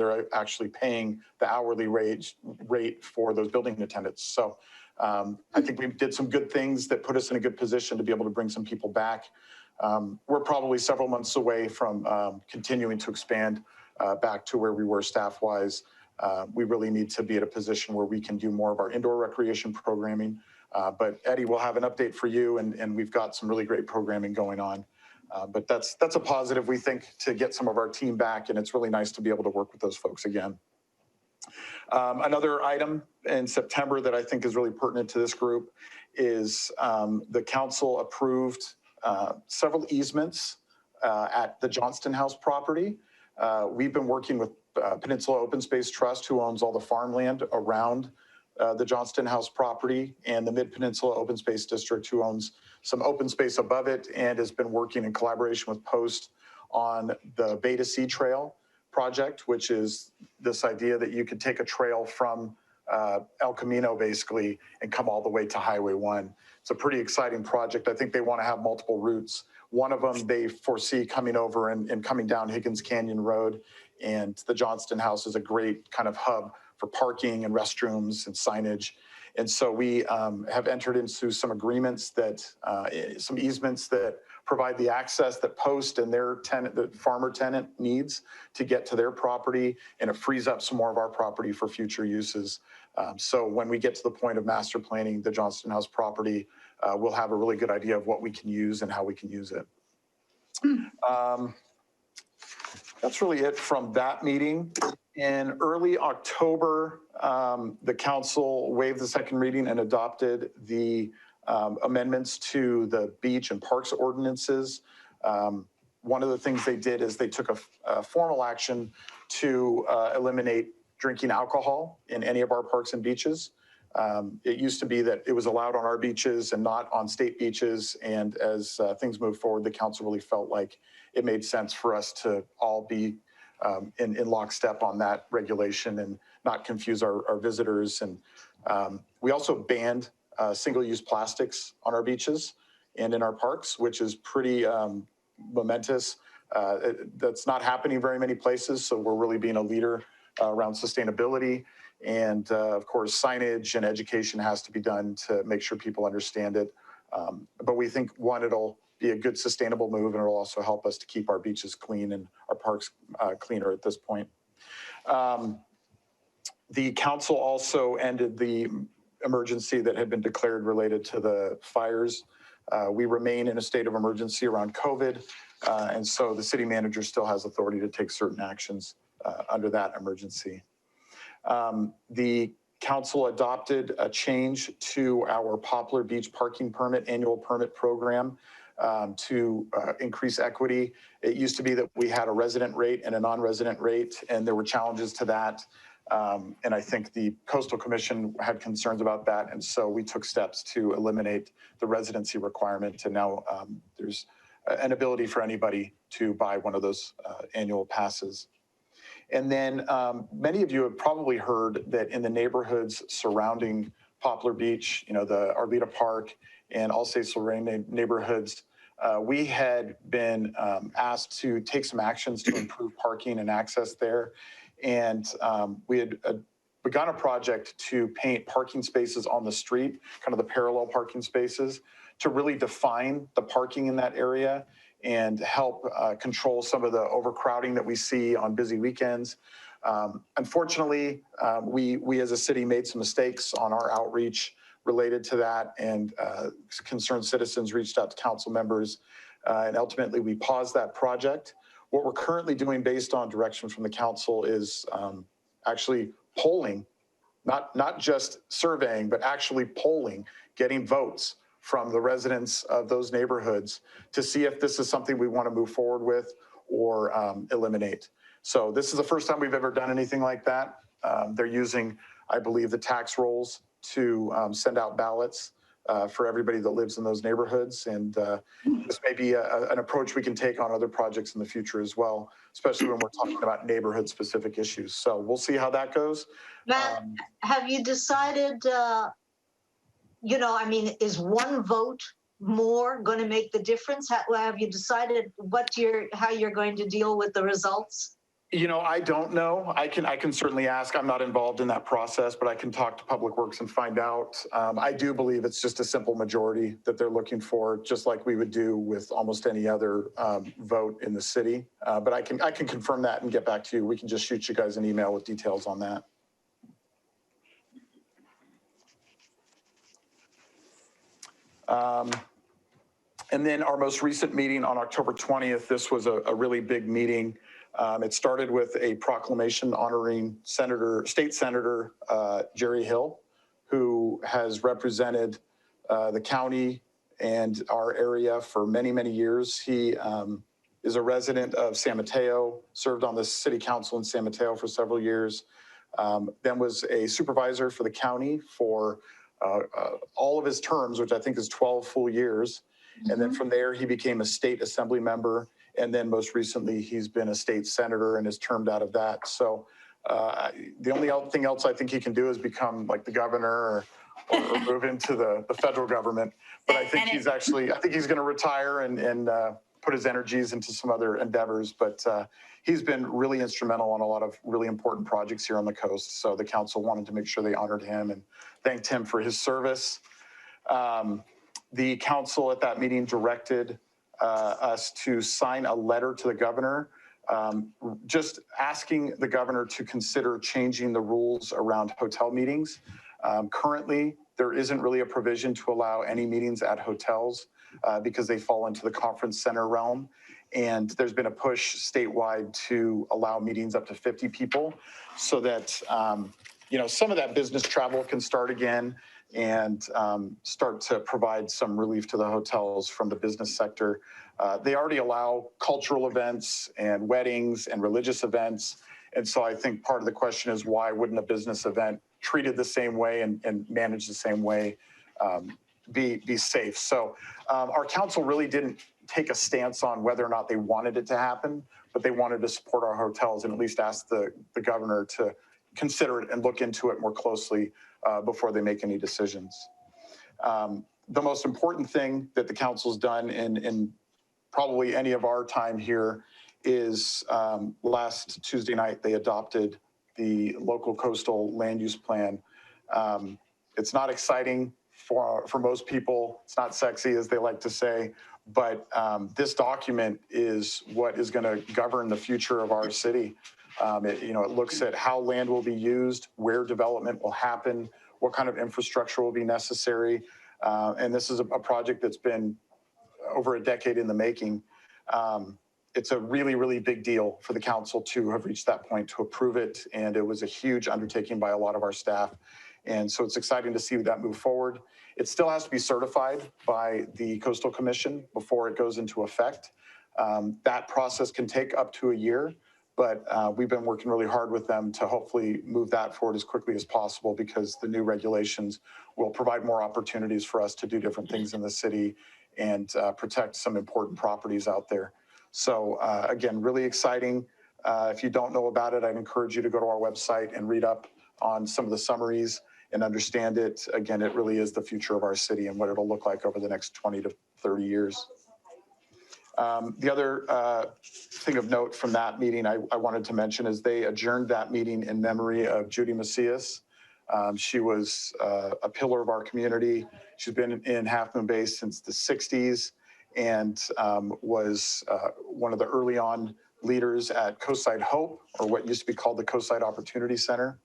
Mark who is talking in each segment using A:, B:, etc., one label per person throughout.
A: they're actually paying the hourly rate for those building attendants. So I think we did some good things that put us in a good position to be able to bring some people back. We're probably several months away from continuing to expand back to where we were staff-wise. We really need to be at a position where we can do more of our indoor recreation programming. But Eddie, we'll have an update for you, and we've got some really great programming going on. But that's a positive, we think, to get some of our team back, and it's really nice to be able to work with those folks again. Another item in September that I think is really pertinent to this group is the council approved several easements at the Johnston House property. We've been working with Peninsula Open Space Trust, who owns all the farmland around the Johnston House property, and the Mid-Peninsula Open Space District, who owns some open space above it and has been working in collaboration with Post on the Beta C Trail project, which is this idea that you could take a trail from El Camino basically and come all the way to Highway 1. It's a pretty exciting project. I think they want to have multiple routes. One of them they foresee coming over and coming down Higgins Canyon Road, and the Johnston House is a great kind of hub for parking and restrooms and signage. And so we have entered into some agreements that, some easements that provide the access that Post and their tenant, the farmer tenant, needs to get to their property, and it frees up some more of our property for future uses. So when we get to the point of master planning the Johnston House property, we'll have a really good idea of what we can use and how we can use it. That's really it from that meeting. In early October, the council waived the second reading and adopted the amendments to the beach and parks ordinances. One of the things they did is they took a formal action to eliminate drinking alcohol in any of our parks and beaches. It used to be that it was allowed on our beaches and not on state beaches. And as things moved forward, the council really felt like it made sense for us to all be in lockstep on that regulation and not confuse our visitors. And we also banned single-use plastics on our beaches and in our parks, which is pretty momentous. That's not happening very many places, so we're really being a leader around sustainability. And of course, signage and education has to be done to make sure people understand it. But we think, one, it'll be a good sustainable move, and it'll also help us to keep our beaches clean and our parks cleaner at this point. The council also ended the emergency that had been declared related to the fires. We remain in a state of emergency around COVID, and so the city manager still has authority to take certain actions under that emergency. The council adopted a change to our Poplar Beach parking permit, annual permit program, to increase equity. It used to be that we had a resident rate and a non-resident rate, and there were challenges to that. And I think the Coastal Commission had concerns about that, and so we took steps to eliminate the residency requirement, and now there's an ability for anybody to buy one of those annual passes. And then many of you have probably heard that in the neighborhoods surrounding Poplar Beach, you know, the Arleta Park and Alsace-Lorraine neighborhoods, we had been asked to take some actions to improve parking and access there. And we had begun a project to paint parking spaces on the street, kind of the parallel parking spaces, to really define the parking in that area and help control some of the overcrowding that we see on busy weekends. Unfortunately, we as a city made some mistakes on our outreach related to that, and concerned citizens reached out to council members, and ultimately we paused that project. What we're currently doing, based on direction from the council, is actually polling, not just surveying, but actually polling, getting votes from the residents of those neighborhoods to see if this is something we want to move forward with or eliminate. So this is the first time we've ever done anything like that. They're using, I believe, the tax rolls to send out ballots for everybody that lives in those neighborhoods. And this may be an approach we can take on other projects in the future as well, especially when we're talking about neighborhood-specific issues. So we'll see how that goes.
B: Matt, have you decided, you know, I mean, is one vote more going to make the difference? Have you decided how you're going to deal with the results?
A: You know, I don't know. I can certainly ask. I'm not involved in that process, but I can talk to Public Works and find out. I do believe it's just a simple majority that they're looking for, just like we would do with almost any other vote in the city. But I can confirm that and get back to you. We can just shoot you guys an email with details on that. And then our most recent meeting on October 20th, this was a really big meeting. It started with a proclamation honoring State Senator Jerry Hill, who has represented the county and our area for many, many years. He is a resident of San Mateo, served on the city council in San Mateo for several years, then was a supervisor for the county for all of his terms, which I think is 12 full years. And then from there, he became a state assembly member. And then most recently, he's been a state senator and is termed out of that. So the only thing else I think he can do is become like the governor or move into the federal government. But I think he's going to retire and put his energies into some other endeavors. But he's been really instrumental on a lot of really important projects here on the coast. So the council wanted to make sure they honored him and thanked him for his service. The council at that meeting directed us to sign a letter to the governor, just asking the governor to consider changing the rules around hotel meetings. Currently, there isn't really a provision to allow any meetings at hotels because they fall into the conference center realm. And there's been a push statewide to allow meetings up to 50 people so that, some of that business travel can start again and start to provide some relief to the hotels from the business sector. They already allow cultural events and weddings and religious events. And so I think part of the question is, why wouldn't a business event treated the same way and managed the same way be safe? So our council really didn't take a stance on whether or not they wanted it to happen, but they wanted to support our hotels and at least ask the governor to consider it and look into it more closely before they make any decisions. The most important thing that the council's done in probably any of our time here is last Tuesday night, they adopted the local coastal land use plan. It's not exciting for most people. It's not sexy, as they like to say, but this document is what is going to govern the future of our city. It looks at how land will be used, where development will happen, what kind of infrastructure will be necessary. And this is a project that's been over a decade in the making. It's a really, really big deal for the council to have reached that point to approve it. And it was a huge undertaking by a lot of our staff. And so it's exciting to see that move forward. It still has to be certified by the Coastal Commission before it goes into effect. That process can take up to a year. But we've been working really hard with them to hopefully move that forward as quickly as possible, because the new regulations will provide more opportunities for us to do different things in the city and protect some important properties out there. So again, really exciting. If you don't know about it, I'd encourage you to go to our website and read up on some of the summaries and understand it. Again, it really is the future of our city and what it'll look like over the next 20 to 30 years. The other thing of note from that meeting I wanted to mention is they adjourned that meeting in memory of Judy Macias. She was a pillar of our community. She's been in Half Moon Bay since the 60s and was one of the early on leaders at Coastside Hope, or what used to be called the Coastside Opportunity Center.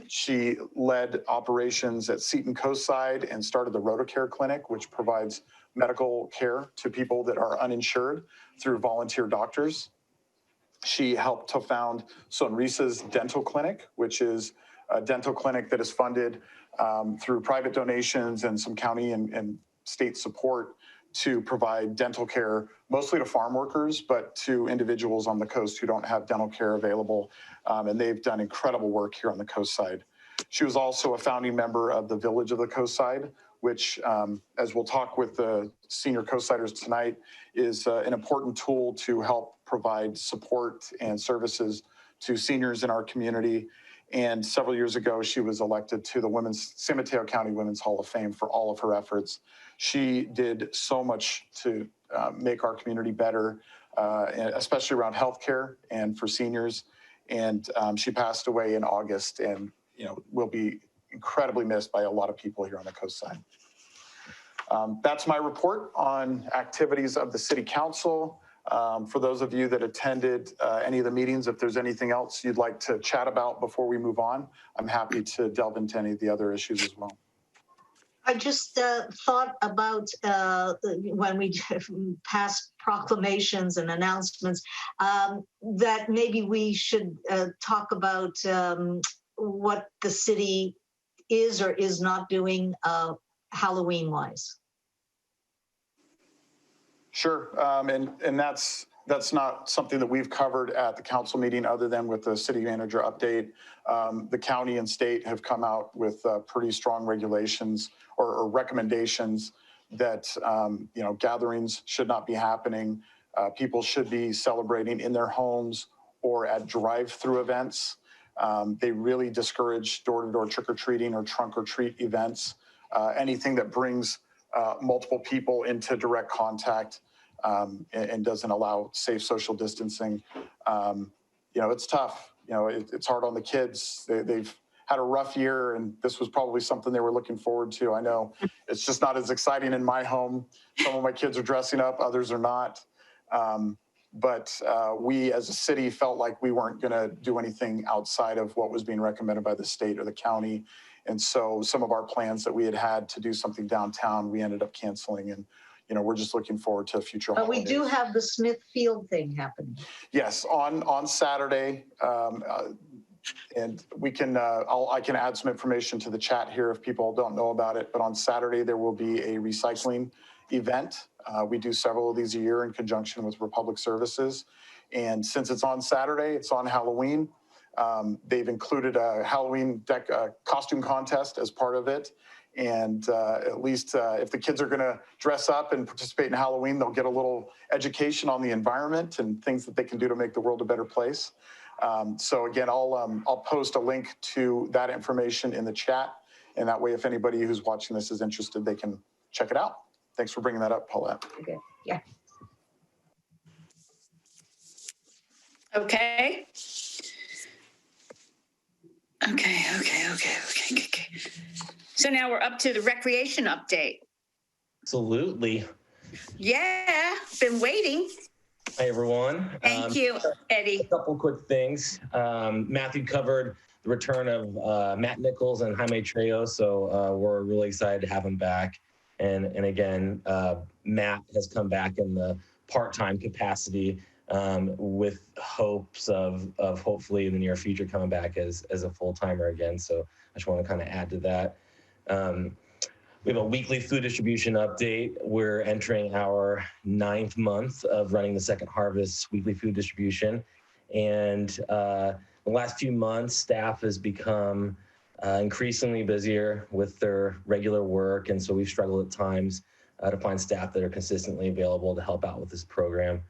A: She led operations at Seton Coastside and started the RotoCare Clinic, which provides medical care to people that are uninsured through volunteer doctors. She helped to found Sonrisa's Dental Clinic, which is a dental clinic that is funded through private donations and some county and state support to provide dental care, mostly to farm workers, but to individuals on the coast who don't have dental care available. And they've done incredible work here on the coast side. She was also a founding member of the Village of the Coast Side, which, as we'll talk with the senior coastsiders tonight, is an important tool to help provide support and services to seniors in our community. And several years ago, she was elected to the San Mateo County Women's Hall of Fame for all of her efforts. She did so much to make our community better. especially around healthcare and for seniors. And she passed away in August, and will be incredibly missed by a lot of people here on the coast side. That's my report on activities of the City Council. For those of you that attended any of the meetings, if there's anything else you'd like to chat about before we move on, I'm happy to delve into any of the other issues as well.
B: I just thought about when we passed proclamations and announcements that maybe we should talk about what the city is or is not doing Halloween-wise.
A: Sure, and that's not something that we've covered at the council meeting other than with the city manager update. The county and state have come out with pretty strong regulations or recommendations that gatherings should not be happening. People should be celebrating in their homes or at drive-through events. They really discourage door-to-door trick-or-treating or trunk-or-treat events. Anything that brings multiple people into direct contact and doesn't allow safe social distancing. It's tough. It's hard on the kids. They've had a rough year, and this was probably something they were looking forward to. I know it's just not as exciting in my home. Some of my kids are dressing up, others are not. But we as a city felt like we weren't going to do anything outside of what was being recommended by the state or the county. And so some of our plans that we had to do something downtown, we ended up canceling. And, we're just looking forward to future holidays.
B: But we do have the Smith Field thing happening.
A: Yes, on Saturday. And we can, I can add some information to the chat here if people don't know about it. But on Saturday, there will be a recycling event. We do several of these a year in conjunction with Republic Services. And since it's on Saturday, it's on Halloween. They've included a Halloween costume contest as part of it. And at least if the kids are going to dress up and participate in Halloween, they'll get a little education on the environment and things that they can do to make the world a better place. So again, I'll post a link to that information in the chat. And that way, if anybody who's watching this is interested, they can check it out. Thanks for bringing that up, Paulette.
B: Okay. Yeah.
C: Okay. Okay. So now we're up to the recreation update.
D: Absolutely.
C: Yeah, been waiting.
D: Hi, everyone.
C: Thank you, Eddie.
D: A couple quick things. Matthew covered the return of Matt Nichols and Jaime Trejo, so we're really excited to have him back. And again, Matt has come back in the part-time capacity with hopes of hopefully in the near future coming back as a full-timer again. So I just want to kind of add to that. We have a weekly food distribution update. We're entering our 9th month of running the Second Harvest weekly food distribution. And the last few months, staff has become increasingly busier with their regular work. And so we've struggled at times to find staff that are consistently available to help out with this program.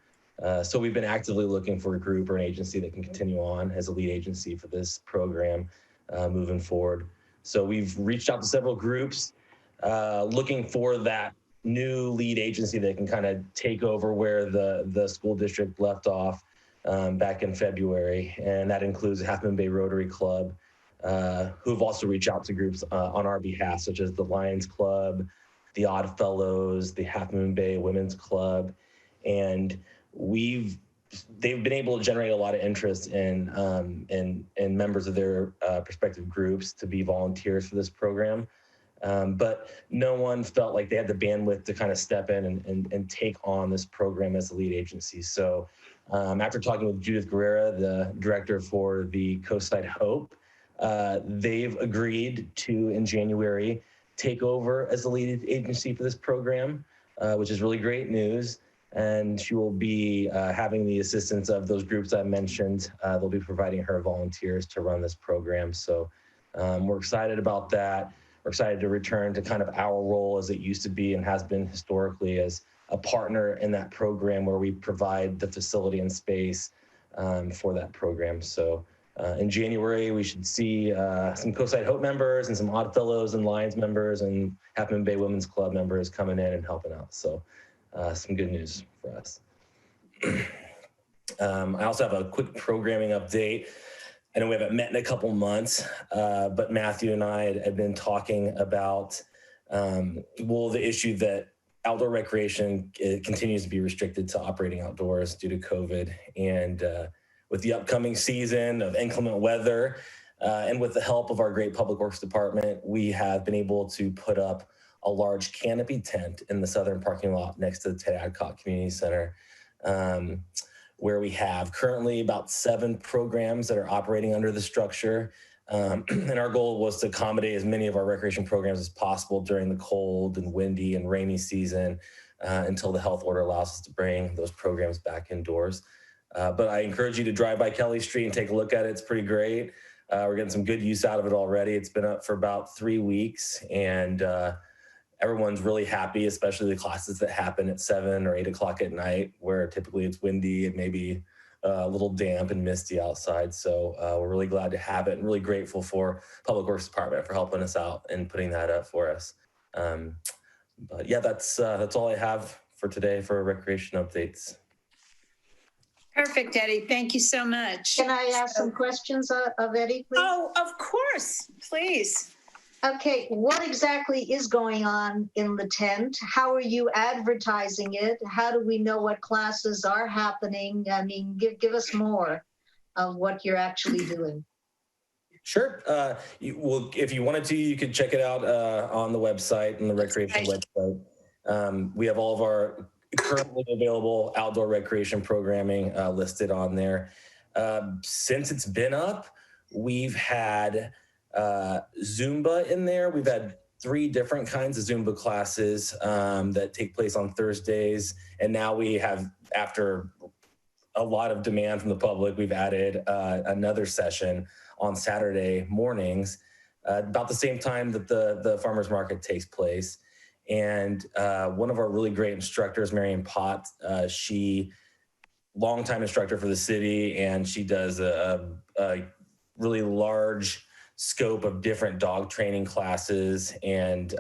D: So we've been actively looking for a group or an agency that can continue on as a lead agency for this program moving forward. So we've reached out to several groups looking for that new lead agency that can kind of take over where the school district left off back in February. And that includes the Half Moon Bay Rotary Club, who've also reached out to groups on our behalf, such as the Lions Club, the Odd Fellows, the Half Moon Bay Women's Club. And they've been able to generate a lot of interest in members of their prospective groups to be volunteers for this program. But no one felt like they had the bandwidth to kind of step in and take on this program as a lead agency. So after talking with Judith Guerrera, the director for the Coastside Hope, they've agreed to, in January, take over as the lead agency for this program, which is really great news. And she will be having the assistance of those groups I mentioned. They'll be providing her volunteers to run this program. So we're excited about that. We're excited to return to kind of our role as it used to be and has been historically as a partner in that program where we provide the facility and space for that program. So in January, we should see some Coastside Hope members and some Odd Fellows and Lions members and Half Moon Bay Women's Club members coming in and helping out. So some good news for us. I also have a quick programming update. I know we haven't met in a couple months, but Matthew and I had been talking about, the issue that outdoor recreation continues to be restricted to operating outdoors due to COVID. And with the upcoming season of inclement weather, and with the help of our great public works department, we have been able to put up a large canopy tent in the southern parking lot next to the Ted Adcock Community Center, where we have currently about 7 programs that are operating under the structure. And our goal was to accommodate as many of our recreation programs as possible during the cold and windy and rainy season until the health order allows us to bring those programs back indoors. But I encourage you to drive by Kelly Street and take a look at it. It's pretty great. We're getting some good use out of it already. It's been up for about 3 weeks, and everyone's really happy, especially the classes that happen at 7 or 8 o'clock at night, where typically it's windy and maybe a little damp and misty outside. So we're really glad to have it, and really grateful for Public Works Department for helping us out and putting that up for us. But yeah, that's all I have for today for recreation updates.
C: Perfect, Eddie. Thank you so much.
B: Can I ask some questions of Eddie, please?
C: Oh, of course, please.
B: Okay, what exactly is going on in the tent? How are you advertising it? How do we know what classes are happening? I mean, give us more of what you're actually doing.
D: Sure. If you wanted to, you could check it out on the website, on the recreation website. We have all of our currently available outdoor recreation programming listed on there. Since it's been up, we've had Zumba in there. We've had 3 different kinds of Zumba classes that take place on Thursdays. And now we have, after a lot of demand from the public, we've added another session on Saturday mornings, about the same time that the farmers market takes place. And one of our really great instructors, Marion Pott, she longtime instructor for the city, and she does a really large scope of different dog training classes and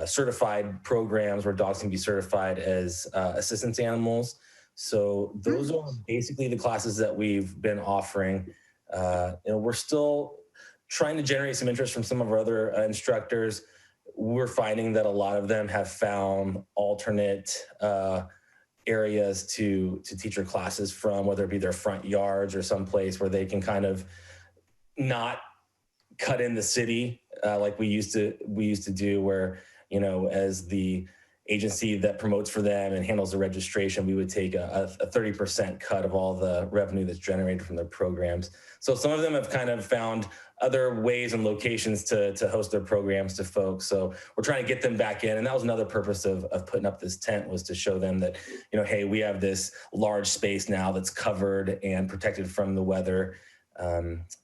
D: certified programs where dogs can be certified as assistance animals. So those are basically the classes that we've been offering. We're still trying to generate some interest from some of our other instructors. We're finding that a lot of them have found alternate areas to teach their classes from, whether it be their front yards or someplace where they can kind of not cut in the city like we used to do, where, as the agency that promotes for them and handles the registration, we would take a 30% cut of all the revenue that's generated from their programs. So some of them have kind of found other ways and locations to host their programs to folks. So we're trying to get them back in. And that was another purpose of putting up this tent, was to show them that, hey, we have this large space now that's covered and protected from the weather.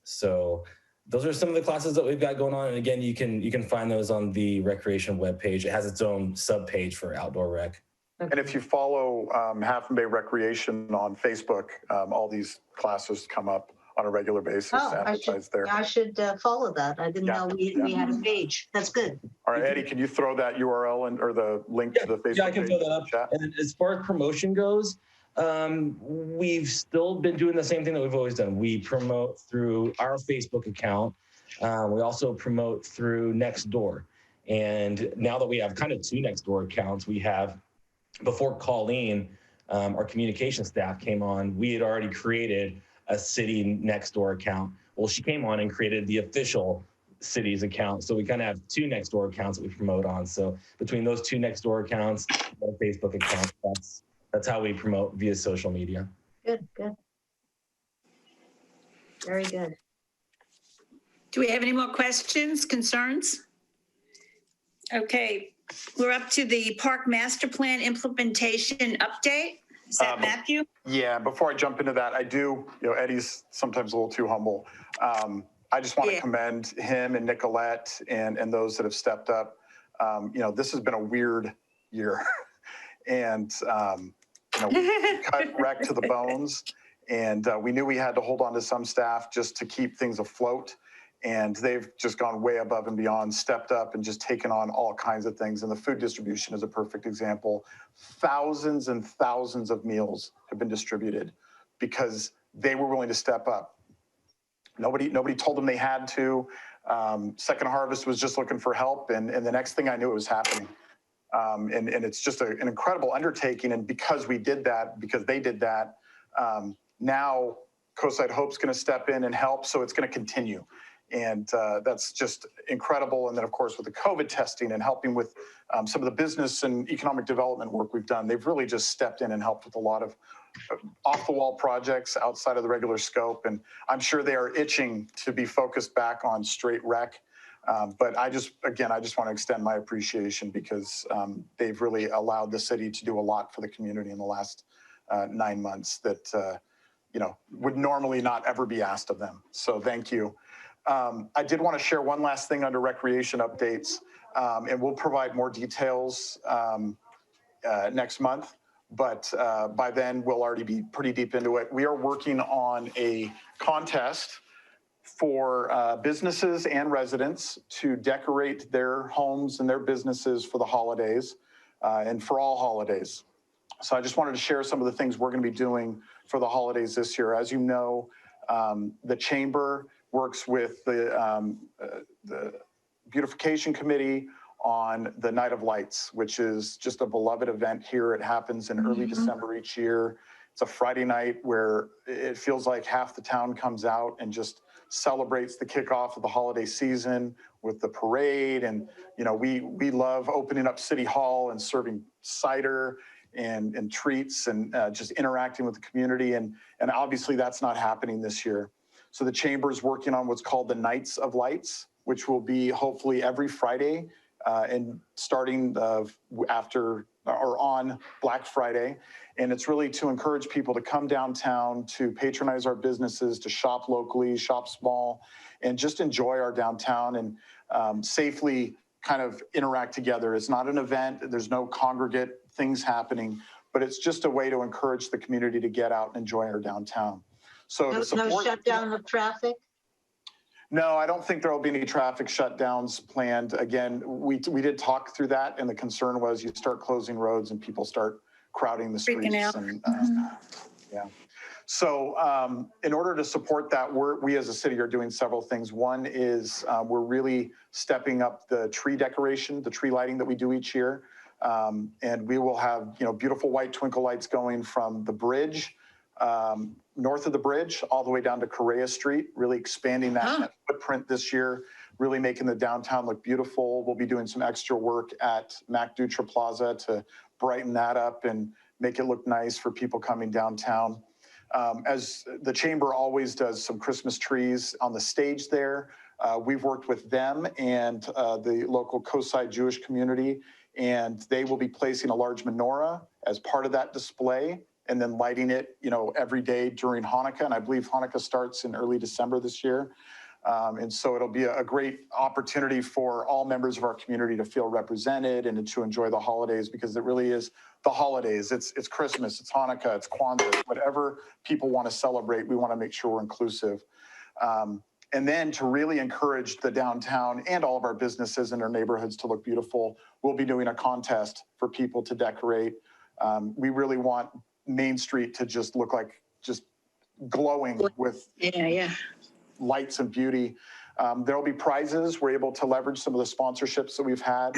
D: So those are some of the classes that we've got going on. And again, you can find those on the recreation webpage. It has its own subpage for outdoor rec.
A: And if you follow Half Moon Bay Recreation on Facebook, all these classes come up on a regular basis, advertised there.
B: I should follow that. I didn't know we had a page. That's good.
A: All right, Eddie, can you throw that URL or the link to the Facebook page?
D: Yeah, I can throw that up. Chat? And as far as promotion goes, we've still been doing the same thing that we've always done. We promote through our Facebook account. We also promote through Nextdoor. And now that we have kind of 2 Nextdoor accounts, we have, before Colleen, our communication staff came on, we had already created a city Nextdoor account. Well, she came on and created the official city's account. So we kind of have 2 Nextdoor accounts that we promote on. So between those 2 Nextdoor accounts, and Facebook accounts, that's how we promote via social media.
B: Good. Very good.
C: Do we have any more questions, concerns? Okay, we're up to the Park Master Plan implementation update. Is that Matthew?
A: Yeah, before I jump into that, I do, Eddie's sometimes a little too humble. I just want to commend him and Nicolette and those that have stepped up. This has been a weird year. And, we cut wreck to the bones. And we knew we had to hold on to some staff just to keep things afloat. And they've just gone way above and beyond, stepped up and just taken on all kinds of things. And the food distribution is a perfect example. Thousands and thousands of meals have been distributed because they were willing to step up. Nobody told them they had to. Second Harvest was just looking for help. And the next thing I knew, it was happening. And it's just an incredible undertaking. And because we did that, because they did that, now Coastside Hope's going to step in and help. So it's going to continue. And that's just incredible. And then, of course, with the COVID testing and helping with some of the business and economic development work we've done, they've really just stepped in and helped with a lot of off-the-wall projects outside of the regular scope. And I'm sure they are itching to be focused back on straight rec. But I just want to extend my appreciation because they've really allowed the city to do a lot for the community in the last 9 months that, would normally not ever be asked of them. So thank you. I did want to share one last thing under recreation updates, and we'll provide more details next month. But by then, we'll already be pretty deep into it. We are working on a contest for businesses and residents to decorate their homes and their businesses for the holidays and for all holidays. So I just wanted to share some of the things we're going to be doing for the holidays this year. As you know, the Chamber works with the Beautification Committee on the Night of Lights, which is just a beloved event here. It happens in early December each year. It's a Friday night where it feels like half the town comes out and just celebrates the kickoff of the holiday season with the parade. And, we love opening up City Hall and serving cider and treats and just interacting with the community. And obviously that's not happening this year. So the Chamber is working on what's called the Nights of Lights, which will be hopefully every Friday and starting after or on Black Friday. And it's really to encourage people to come downtown, to patronize our businesses, to shop locally, shop small, and just enjoy our downtown and safely kind of interact together. It's not an event. There's no congregate things happening, but it's just a way to encourage the community to get out and enjoy our downtown. So
B: no shutdown of traffic?
A: No, I don't think there will be any traffic shutdowns planned. Again, we did talk through that, and the concern was you start closing roads and people start crowding the streets.
C: Freaking out.
A: And, yeah. So in order to support that, we as a city are doing several things. One is we're really stepping up the tree decoration, the tree lighting that we do each year. And we will have, beautiful white twinkle lights going from the bridge, north of the bridge, all the way down to Correa Street, really expanding that footprint this year, really making the downtown look beautiful. We'll be doing some extra work at Mac Dutra Plaza to brighten that up and make it look nice for people coming downtown. As the Chamber always does some Christmas trees on the stage there. We've worked with them and the local Coastside Jewish community, and they will be placing a large menorah as part of that display and then lighting it, every day during Hanukkah. And I believe Hanukkah starts in early December this year. And so it'll be a great opportunity for all members of our community to feel represented and to enjoy the holidays, because it really is the holidays. It's Christmas, it's Hanukkah, it's Kwanzaa, whatever people want to celebrate, we want to make sure we're inclusive. And then to really encourage the downtown and all of our businesses and our neighborhoods to look beautiful, we'll be doing a contest for people to decorate. We really want Main Street to just look like just glowing with lights and beauty. There'll be prizes. We're able to leverage some of the sponsorships that we've had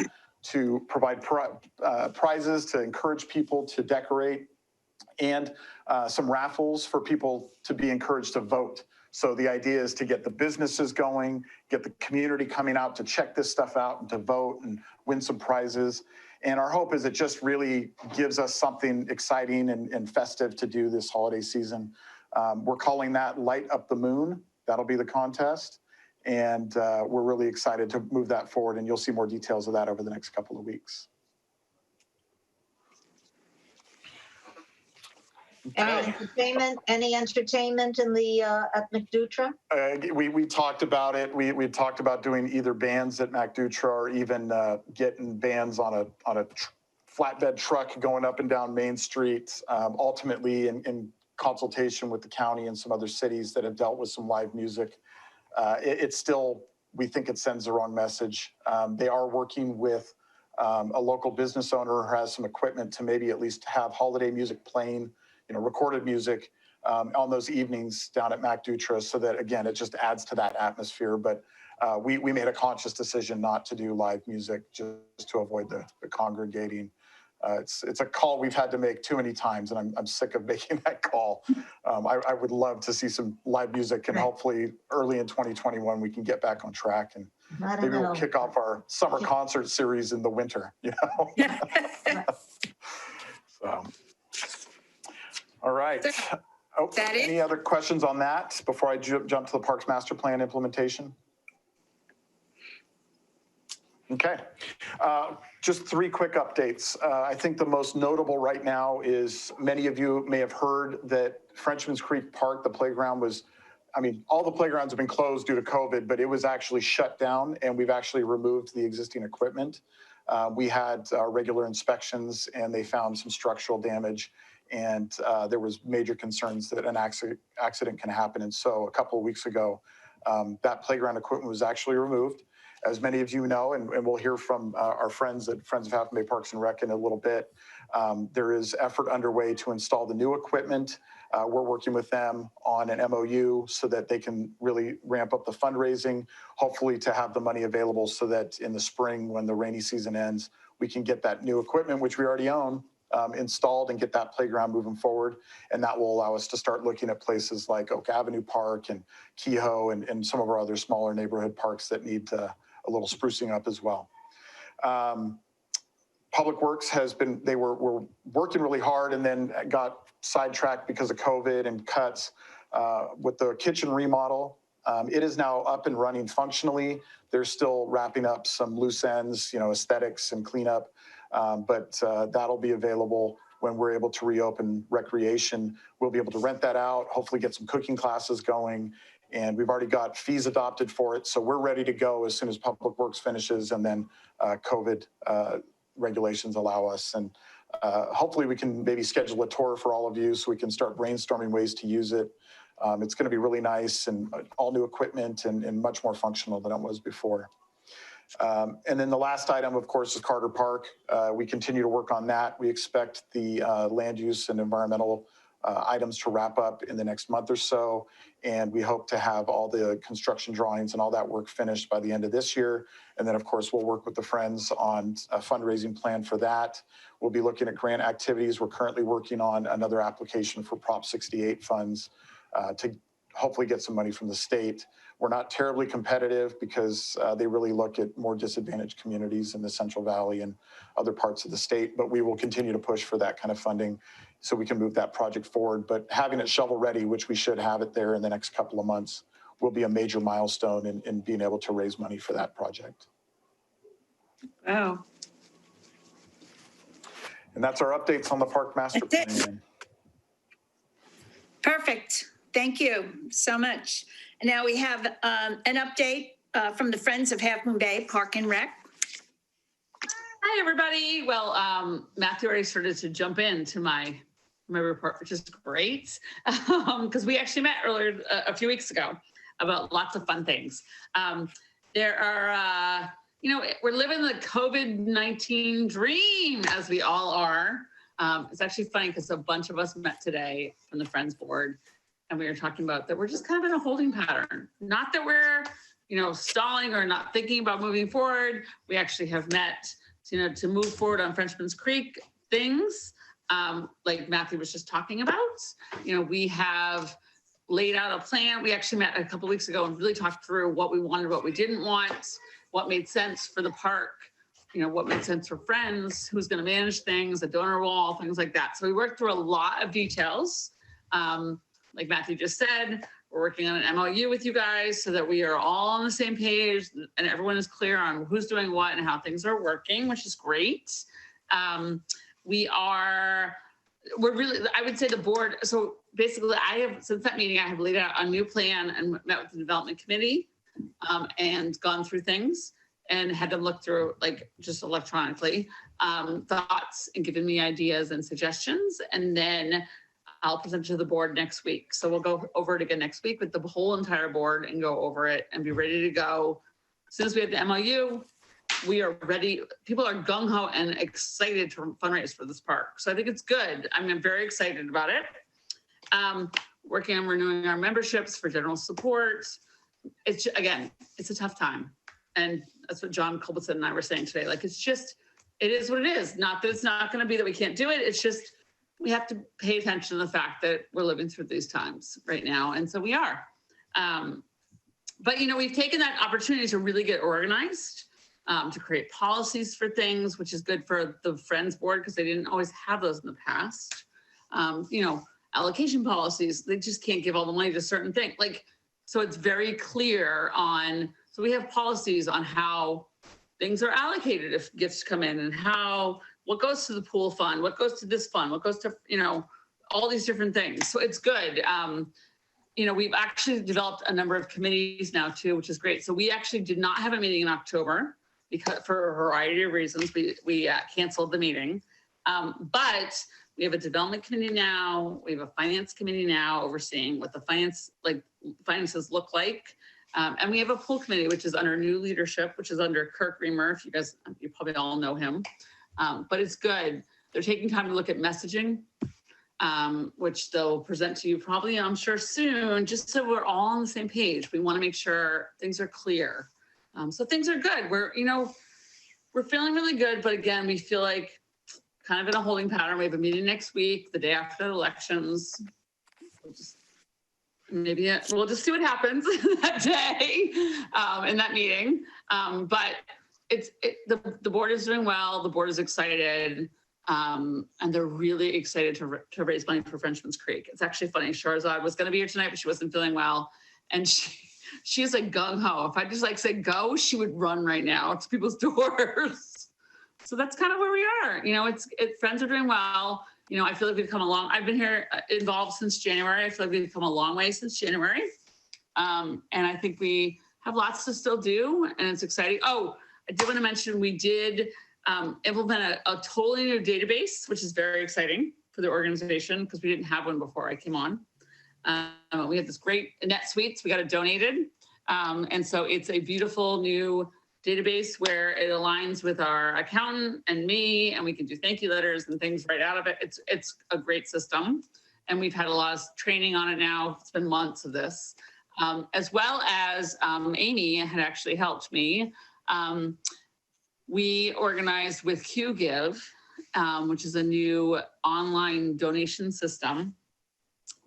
A: to provide prizes to encourage people to decorate, and some raffles for people to be encouraged to vote. So the idea is to get the businesses going, get the community coming out to check this stuff out and to vote and win some prizes. And our hope is it just really gives us something exciting and festive to do this holiday season. We're calling that Light Up the Moon. That'll be the contest. And we're really excited to move that forward. And you'll see more details of that over the next couple of weeks.
B: Any entertainment in the at McDutra?
A: We talked about it. We talked about doing either bands at MacDutra or even getting bands on a flatbed truck going up and down Main Street. Ultimately, in consultation with the county and some other cities that have dealt with some live music, It's still, we think it sends the wrong message. They are working with a local business owner who has some equipment to maybe at least have holiday music playing, recorded music on those evenings down at Mac Dutra, so that, again, it just adds to that atmosphere. But we made a conscious decision not to do live music just to avoid the congregating. It's a call we've had to make too many times, and I'm sick of making that call. I would love to see some live music, and hopefully early in 2021 we can get back on track, and maybe we'll kick off our summer concert series in the winter. So, all right. Any other questions on that before I jump to the Parks Master Plan implementation? Okay, just 3 quick updates. I think the most notable right now is many of you may have heard that Frenchman's Creek Park, the playground was, all the playgrounds have been closed due to COVID, but it was actually shut down, and we've actually removed the existing equipment. We had regular inspections, and they found some structural damage, and there was major concerns that an accident can happen. And so a couple of weeks ago, that playground equipment was actually removed. As many of you know, and we'll hear from our friends at Friends of Half Moon Bay Parks and Rec in a little bit, there is effort underway to install the new equipment. We're working with them on an MOU so that they can really ramp up the fundraising, hopefully to have the money available so that in the spring, when the rainy season ends, we can get that new equipment, which we already own, installed, and get that playground moving forward. And that will allow us to start looking at places like Oak Avenue Park and Kehoe and some of our other smaller neighborhood parks that need a little sprucing up as well. Public Works were working really hard and then got sidetracked because of COVID and cuts with the kitchen remodel. It is now up and running functionally. They're still wrapping up some loose ends, aesthetics and cleanup, but that'll be available when we're able to reopen recreation. We'll be able to rent that out, hopefully get some cooking classes going, and we've already got fees adopted for it. So we're ready to go as soon as Public Works finishes and then COVID regulations allow us. And hopefully we can maybe schedule a tour for all of you so we can start brainstorming ways to use it. It's going to be really nice and all new equipment and much more functional than it was before. And then the last item, of course, is Carter Park. We continue to work on that. We expect the land use and environmental items to wrap up in the next month or so. And we hope to have all the construction drawings and all that work finished by the end of this year. And then, of course, we'll work with the Friends on a fundraising plan for that. We'll be looking at grant activities. We're currently working on another application for Prop 68 funds to hopefully get some money from the state. We're not terribly competitive because they really look at more disadvantaged communities in the Central Valley and other parts of the state, but we will continue to push for that kind of funding so we can move that project forward. But having it shovel ready, which we should have it there in the next couple of months, will be a major milestone in being able to raise money for that project.
C: Wow.
A: And that's our updates on the Park Master Plan.
C: Perfect. Thank you so much. And now we have an update from the Friends of Half Moon Bay Park and Rec.
E: Hi, everybody. Well, Matthew already started to jump into my report, which is great, because we actually met earlier a few weeks ago about lots of fun things. There are, we're living the COVID-19 dream, as we all are. It's actually funny because a bunch of us met today from the Friends board, and we were talking about that we're just kind of in a holding pattern. Not that we're, stalling or not thinking about moving forward. We actually have met, to move forward on Frenchman's Creek things, like Matthew was just talking about. We have laid out a plan. We actually met a couple of weeks ago and really talked through what we wanted, what we didn't want, what made sense for the park, what made sense for Friends, who's going to manage things, a donor wall, things like that. So we worked through a lot of details. Like Matthew just said, we're working on an MOU with you guys so that we are all on the same page and everyone is clear on who's doing what and how things are working, which is great. I would say the board, so basically since that meeting, I have laid out a new plan and met with the development committee and gone through things and had them look through, like, just electronically, thoughts and given me ideas and suggestions. And then I'll present to the board next week. So we'll go over it again next week with the whole entire board and go over it and be ready to go. As soon as we have the MOU, we are ready. People are gung-ho and excited to fundraise for this park. So I think it's good. I'm very excited about it. Working on renewing our memberships for general support. It's, again, it's a tough time. And that's what John Culbertson and I were saying today. Like, it's just, it is what it is. Not that it's not going to be that we can't do it. It's just, we have to pay attention to the fact that we're living through these times right now. And so we are. But, you know, we've taken that opportunity to really get organized, to create policies for things, which is good for the Friends Board because they didn't always have those in the past. You know, allocation policies, they just can't give all the money to certain things. Like, so it's very clear on, so we have policies on how things are allocated if gifts come in and how, what goes to the pool fund, what goes to this fund, what goes to, you know, all these different things. So it's good. You know, we've actually developed a number of committees now too, which is great. So we actually did not have a meeting in October because for a variety of reasons, we canceled the meeting. But we have a development committee now. We have a finance committee now overseeing what the finances look like. And we have a pool committee, which is under new leadership, which is under Kirk Reamer. If you probably all know him, but it's good. They're taking time to look at messaging, which they'll present to you probably, I'm sure soon, just so we're all on the same page. We want to make sure things are clear. So things are good. We're feeling really good, but again, we feel like kind of in a holding pattern. We have a meeting next week, the day after the elections. We'll just see what happens that day in that meeting. But the board is doing well. The board is excited. And they're really excited to raise money for Frenchman's Creek. It's actually funny. Shahrazad was going to be here tonight, but she wasn't feeling well. And she's like gung-ho. If I just like say go, she would run right now to people's doors. So that's kind of where we are. You know, friends are doing well. You know, I feel like we've come along. I've been here involved since January. I feel like we've come a long way since January. And I think we have lots to still do, and it's exciting. Oh, I did want to mention we did implement a totally new database, which is very exciting for the organization because we didn't have one before I came on. We had this great NetSuites. We got it donated. And so it's a beautiful new database where it aligns with our accountant and me, and we can do thank you letters and things right out of it. It's a great system. And we've had a lot of training on it now. It's been months of this, as well as Amy had actually helped me. We organized with QGive, which is a new online donation system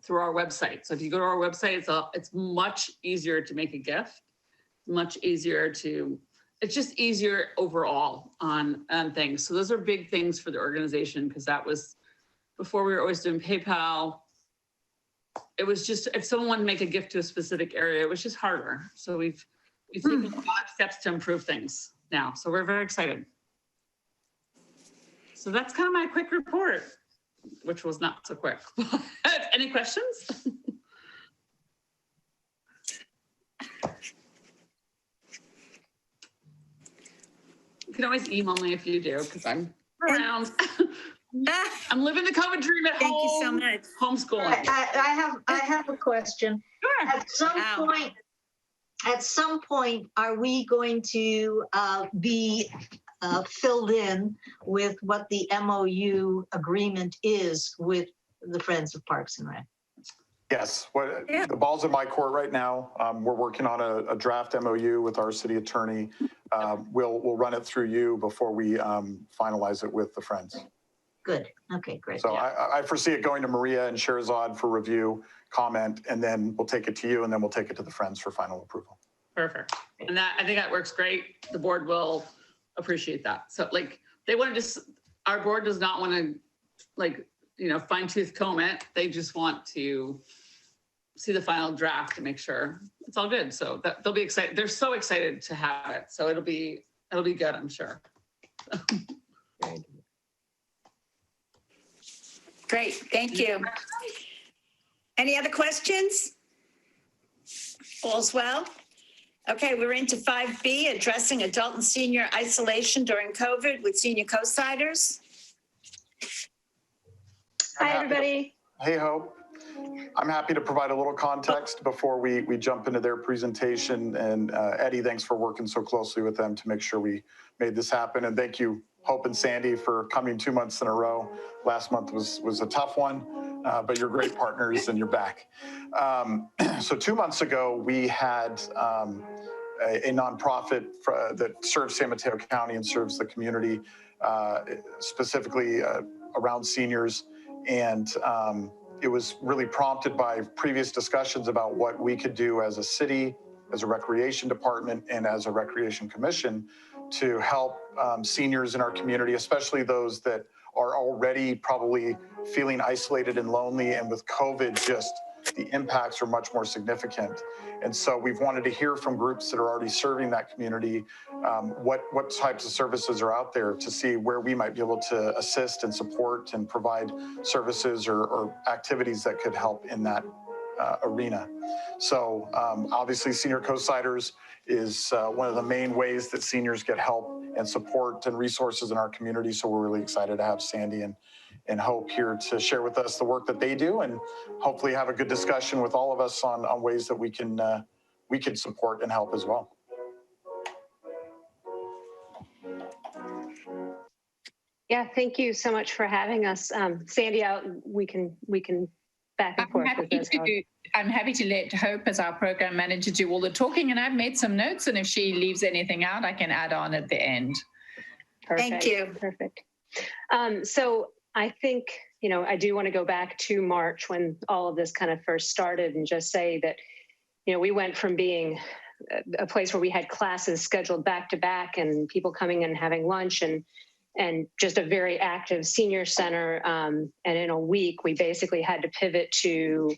E: through our website. So if you go to our website, it's much easier to make a gift, much easier to, it's just easier overall on things. So those are big things for the organization because that was, before we were always doing PayPal. It was just, if someone wanted to make a gift to a specific area, it was just harder. So we've taken a lot of steps to improve things now. So we're very excited. So that's kind of my quick report, which was not so quick. Any questions? You can always email me if you do, because I'm around. I'm living the COVID dream at home.
C: Thank you so much.
E: Homeschooling.
B: I have a question.
E: Sure.
B: At some point, are we going to be filled in with what the MOU agreement is with the Friends of Parks and Rec?
A: Yes, the ball's in my court right now. We're working on a draft MOU with our city attorney. We'll run it through you before we finalize it with the Friends.
B: Good. Okay, great.
A: So yeah. I foresee it going to Maria and Shahrazad for review, comment, and then we'll take it to you, and then we'll take it to the Friends for final approval.
E: Perfect. And I think that works great. The board will appreciate that. So like they want to just, our board does not want to fine tooth comb it. They just want to see the final draft to make sure it's all good. So they'll be excited. They're so excited to have it. So it'll be good, I'm sure.
C: Great, thank you. Any other questions? All's well? Okay, we're into 5B, addressing adult and senior isolation during COVID with senior co-siders.
B: Hi, everybody.
A: Hey, Hope. I'm happy to provide a little context before we jump into their presentation. And Eddie, thanks for working so closely with them to make sure we made this happen. And thank you, Hope and Sandy, for coming 2 months in a row. Last month was a tough one, but you're great partners and you're back. So 2 months ago, we had a nonprofit that serves San Mateo County and serves the community, specifically around seniors. And it was really prompted by previous discussions about what we could do as a city, as a recreation department, and as a recreation commission to help seniors in our community, especially those that are already probably feeling isolated and lonely. And with COVID, just the impacts are much more significant. And so we've wanted to hear from groups that are already serving that community, what types of services are out there to see where we might be able to assist and support and provide services or activities that could help in that arena. So obviously Senior Co-Siders is one of the main ways that seniors get help and support and resources in our community. So we're really excited to have Sandy and Hope here to share with us the work that they do and hopefully have a good discussion with all of us on ways that we can support and help as well.
F: Yeah, thank you so much for having us. Sandy, we can back and forth with this.
G: I'm happy to let Hope, as our program manager, do all the talking, and I've made some notes, and if she leaves anything out, I can add on at the end.
F: Perfect.
C: Thank you.
F: Perfect. So I think, I do want to go back to March when all of this kind of first started and just say that, we went from being a place where we had classes scheduled back to back and people coming in and having lunch and just a very active senior center. And in a week, we basically had to pivot to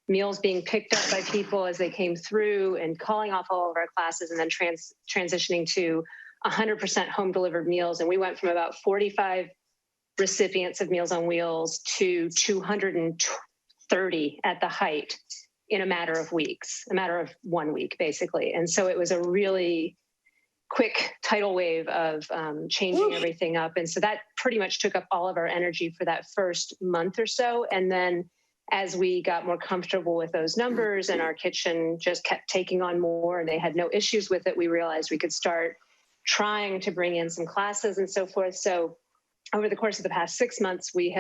F: meals being picked up by people as they came through and calling off all of our classes and then transitioning to 100% home delivered meals. And we went from about 45 recipients of Meals on Wheels to 230 at the height in a matter of 1 week, basically. And so it was a really quick tidal wave of changing everything up. And so that pretty much took up all of our energy for that first month or so. And then as we got more comfortable with those numbers and our kitchen just kept taking on more and they had no issues with it, we realized we could start trying to bring in some classes and so forth. So over the course of the past 6 months, we've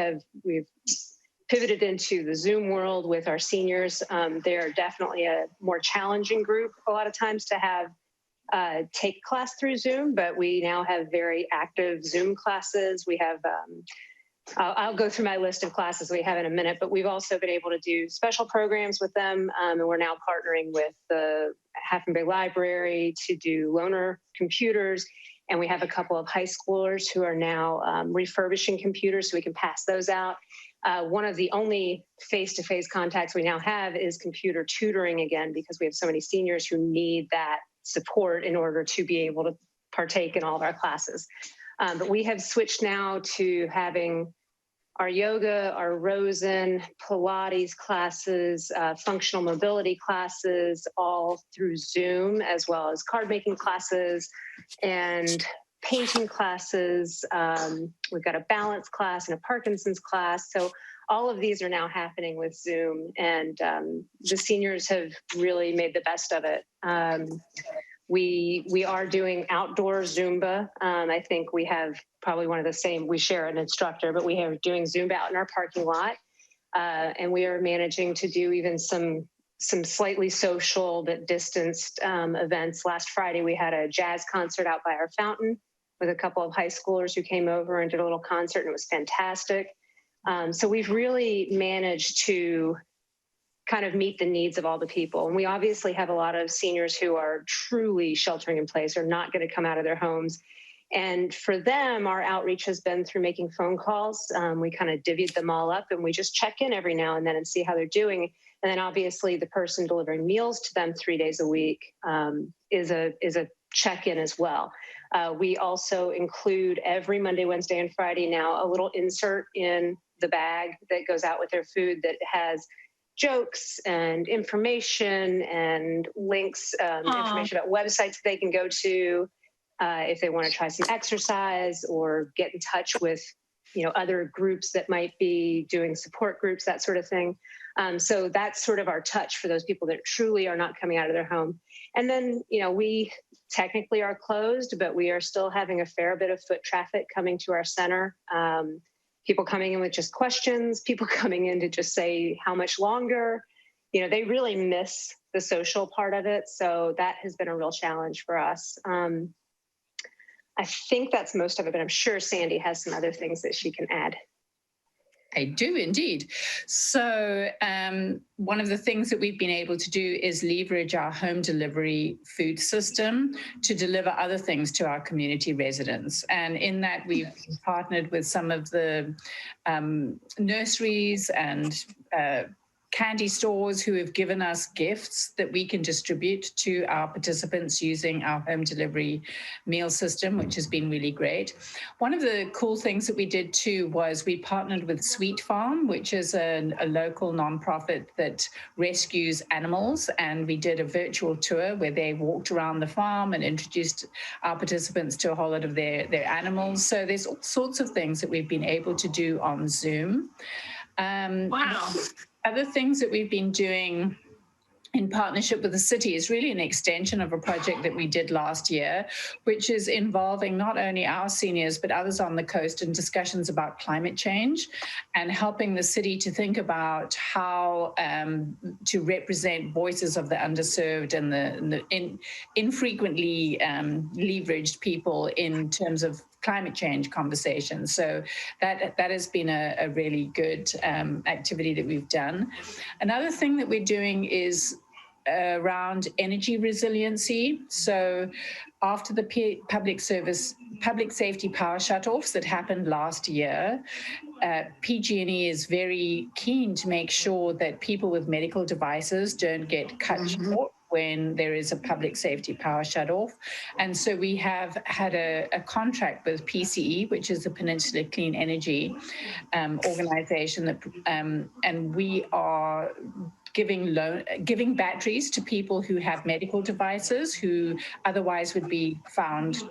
F: pivoted into the Zoom world with our seniors. They're definitely a more challenging group a lot of times to have take class through Zoom, but we now have very active Zoom classes. We have, I'll go through my list of classes we have in a minute, but we've also been able to do special programs with them. And we're now partnering with the Half Moon Bay Library to do loaner computers. And we have a couple of high schoolers who are now refurbishing computers so we can pass those out. One of the only face-to-face contacts we now have is computer tutoring again, because we have so many seniors who need that support in order to be able to partake in all of our classes. But we have switched now to having our yoga, our Rosen, Pilates classes, functional mobility classes, all through Zoom, as well as card making classes and painting classes. We've got a balance class and a Parkinson's class. So all of these are now happening with Zoom, and the seniors have really made the best of it. We are doing outdoor Zumba. I think we have probably one of the same, we share an instructor, but we are doing Zumba out in our parking lot. And we are managing to do even some slightly social but distanced events. Last Friday, we had a jazz concert out by our fountain with a couple of high schoolers who came over and did a little concert, and it was fantastic. So we've really managed to kind of meet the needs of all the people. And we obviously have a lot of seniors who are truly sheltering in place or not going to come out of their homes. And for them, our outreach has been through making phone calls. We kind of divvied them all up and we just check in every now and then and see how they're doing. And then obviously the person delivering meals to them 3 days a week is a check-in as well. We also include every Monday, Wednesday, and Friday now a little insert in the bag that goes out with their food that has jokes and information and links, information about websites they can go to if they want to try some exercise or get in touch with other groups that might be doing support groups, that sort of thing. So that's sort of our touch for those people that truly are not coming out of their home. And then, we technically are closed, but we are still having a fair bit of foot traffic coming to our center. People coming in with just questions, people coming in to just say how much longer. They really miss the social part of it. So that has been a real challenge for us. I think that's most of it, but I'm sure Sandy has some other things that she can add.
G: I do indeed. So one of the things that we've been able to do is leverage our home delivery food system to deliver other things to our community residents. And in that, we've partnered with some of the nurseries and candy stores who have given us gifts that we can distribute to our participants using our home delivery meal system, which has been really great. One of the cool things that we did too was we partnered with Sweet Farm, which is a local nonprofit that rescues animals. And we did a virtual tour where they walked around the farm and introduced our participants to a whole lot of their animals. So there's all sorts of things that we've been able to do on Zoom.
E: Wow.
G: Other things that we've been doing in partnership with the city is really an extension of a project that we did last year, which is involving not only our seniors, but others on the coast in discussions about climate change and helping the city to think about how to represent voices of the underserved and the infrequently leveraged people in terms of climate change conversations. So that has been a really good activity that we've done. Another thing that we're doing is around energy resiliency. So after the public safety power shutoffs that happened last year, PG&E is very keen to make sure that people with medical devices don't get cut short when there is a public safety power shutoff. And so we have had a contract with PCE, which is the Peninsula Clean Energy organization, that, and we are giving batteries to people who have medical devices who otherwise would be found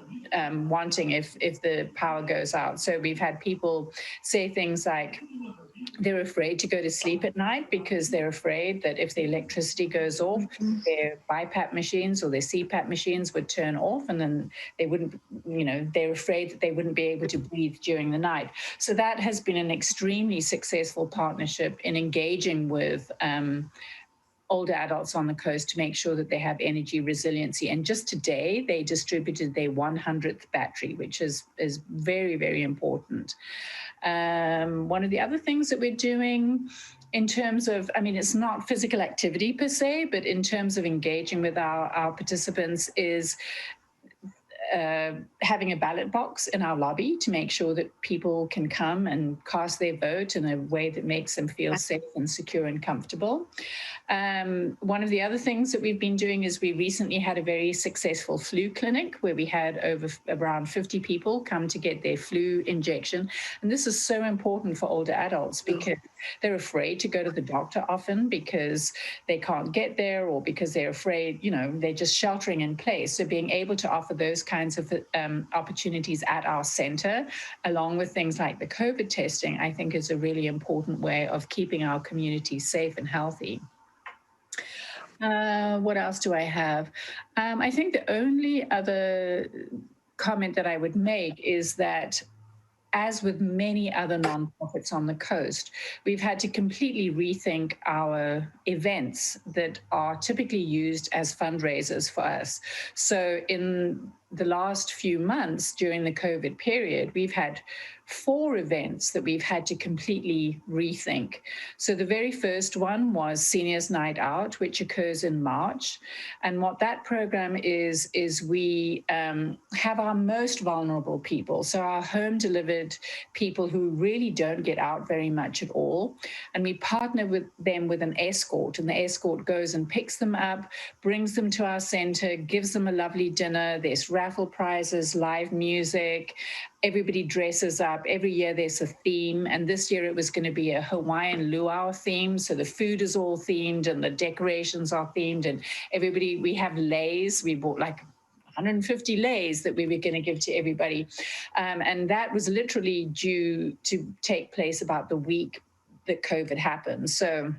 G: wanting if the power goes out. So we've had people say things like they're afraid to go to sleep at night because they're afraid that if the electricity goes off, their BiPAP machines or their CPAP machines would turn off, and then they wouldn't, they're afraid that they wouldn't be able to breathe during the night. So that has been an extremely successful partnership in engaging with older adults on the coast to make sure that they have energy resiliency. And just today, they distributed their 100th battery, which is very, very important. One of the other things that we're doing in terms of, it's not physical activity per se, but in terms of engaging with our participants is having a ballot box in our lobby to make sure that people can come and cast their vote in a way that makes them feel safe and secure and comfortable. One of the other things that we've been doing is we recently had a very successful flu clinic where we had around 50 people come to get their flu injection. And this is so important for older adults because they're afraid to go to the doctor often because they can't get there or because they're afraid, they're just sheltering in place. So being able to offer those kinds of opportunities at our center, along with things like the COVID testing, I think is a really important way of keeping our community safe and healthy. What else do I have? I think the only other comment that I would make is that as with many other nonprofits on the coast, we've had to completely rethink our events that are typically used as fundraisers for us. So in the last few months during the COVID period, we've had 4 events that we've had to completely rethink. So the very first one was Seniors Night Out, which occurs in March. And what that program is we have our most vulnerable people, so our home-delivered people who really don't get out very much at all. And we partner with them with an escort, and the escort goes and picks them up, brings them to our center, gives them a lovely dinner. There's raffle prizes, live music. Everybody dresses up. Every year there's a theme, and this year it was going to be a Hawaiian luau theme. So the food is all themed and the decorations are themed, and we have leis. We bought like 150 lays that we were going to give to everybody. And that was literally due to take place about the week that COVID happened. So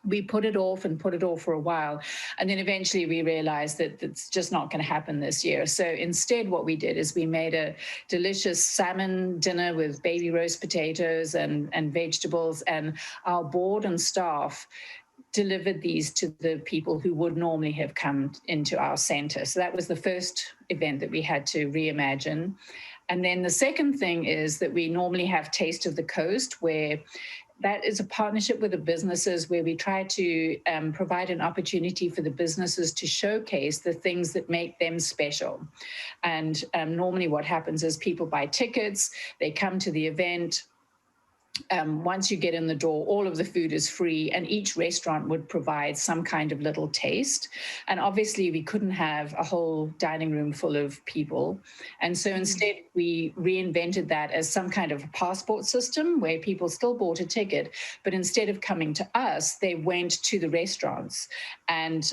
G: we put it off for a while. And then eventually we realized that it's just not going to happen this year. So instead, what we did is we made a delicious salmon dinner with baby roast potatoes and vegetables. And our board and staff delivered these to the people who would normally have come into our center. So that was the first event that we had to reimagine. And then the second thing is that we normally have Taste of the Coast, where that is a partnership with the businesses where we try to provide an opportunity for the businesses to showcase the things that make them special. And normally what happens is people buy tickets, they come to the event. Once you get in the door, all of the food is free, and each restaurant would provide some kind of little taste. And obviously we couldn't have a whole dining room full of people. And so instead we reinvented that as some kind of a passport system where people still bought a ticket, but instead of coming to us, they went to the restaurants and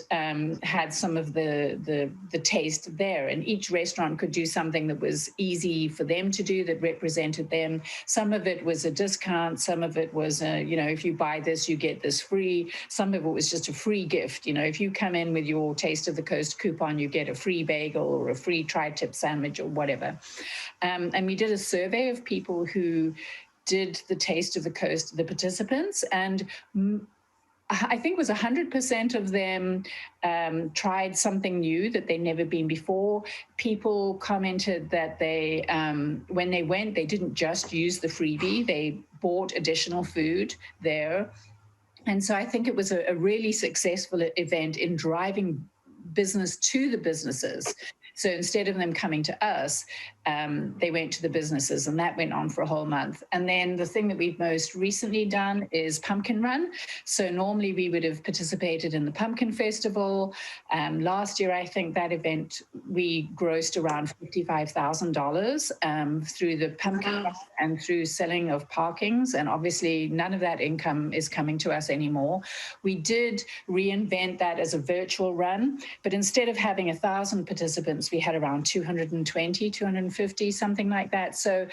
G: had some of the taste there. And each restaurant could do something that was easy for them to do, that represented them. Some of it was a discount. Some of it was, if you buy this, you get this free. Some of it was just a free gift. If you come in with your Taste of the Coast coupon, you get a free bagel or a free tri-tip sandwich or whatever. And we did a survey of people who did the Taste of the Coast, the participants, and I think it was 100% of them tried something new that they'd never been before. People commented that they, when they went, they didn't just use the freebie, they bought additional food there. And so I think it was a really successful event in driving business to the businesses. So instead of them coming to us, they went to the businesses, and that went on for a whole month. And then the thing that we've most recently done is Pumpkin Run. So normally we would have participated in the Pumpkin Festival. Last year, I think that event, we grossed around $55,000 through the Pumpkin Run and through selling of parkings. And obviously none of that income is coming to us anymore. We did reinvent that as a virtual run, but instead of having 1,000 participants, we had around 220, 250, something like that. So,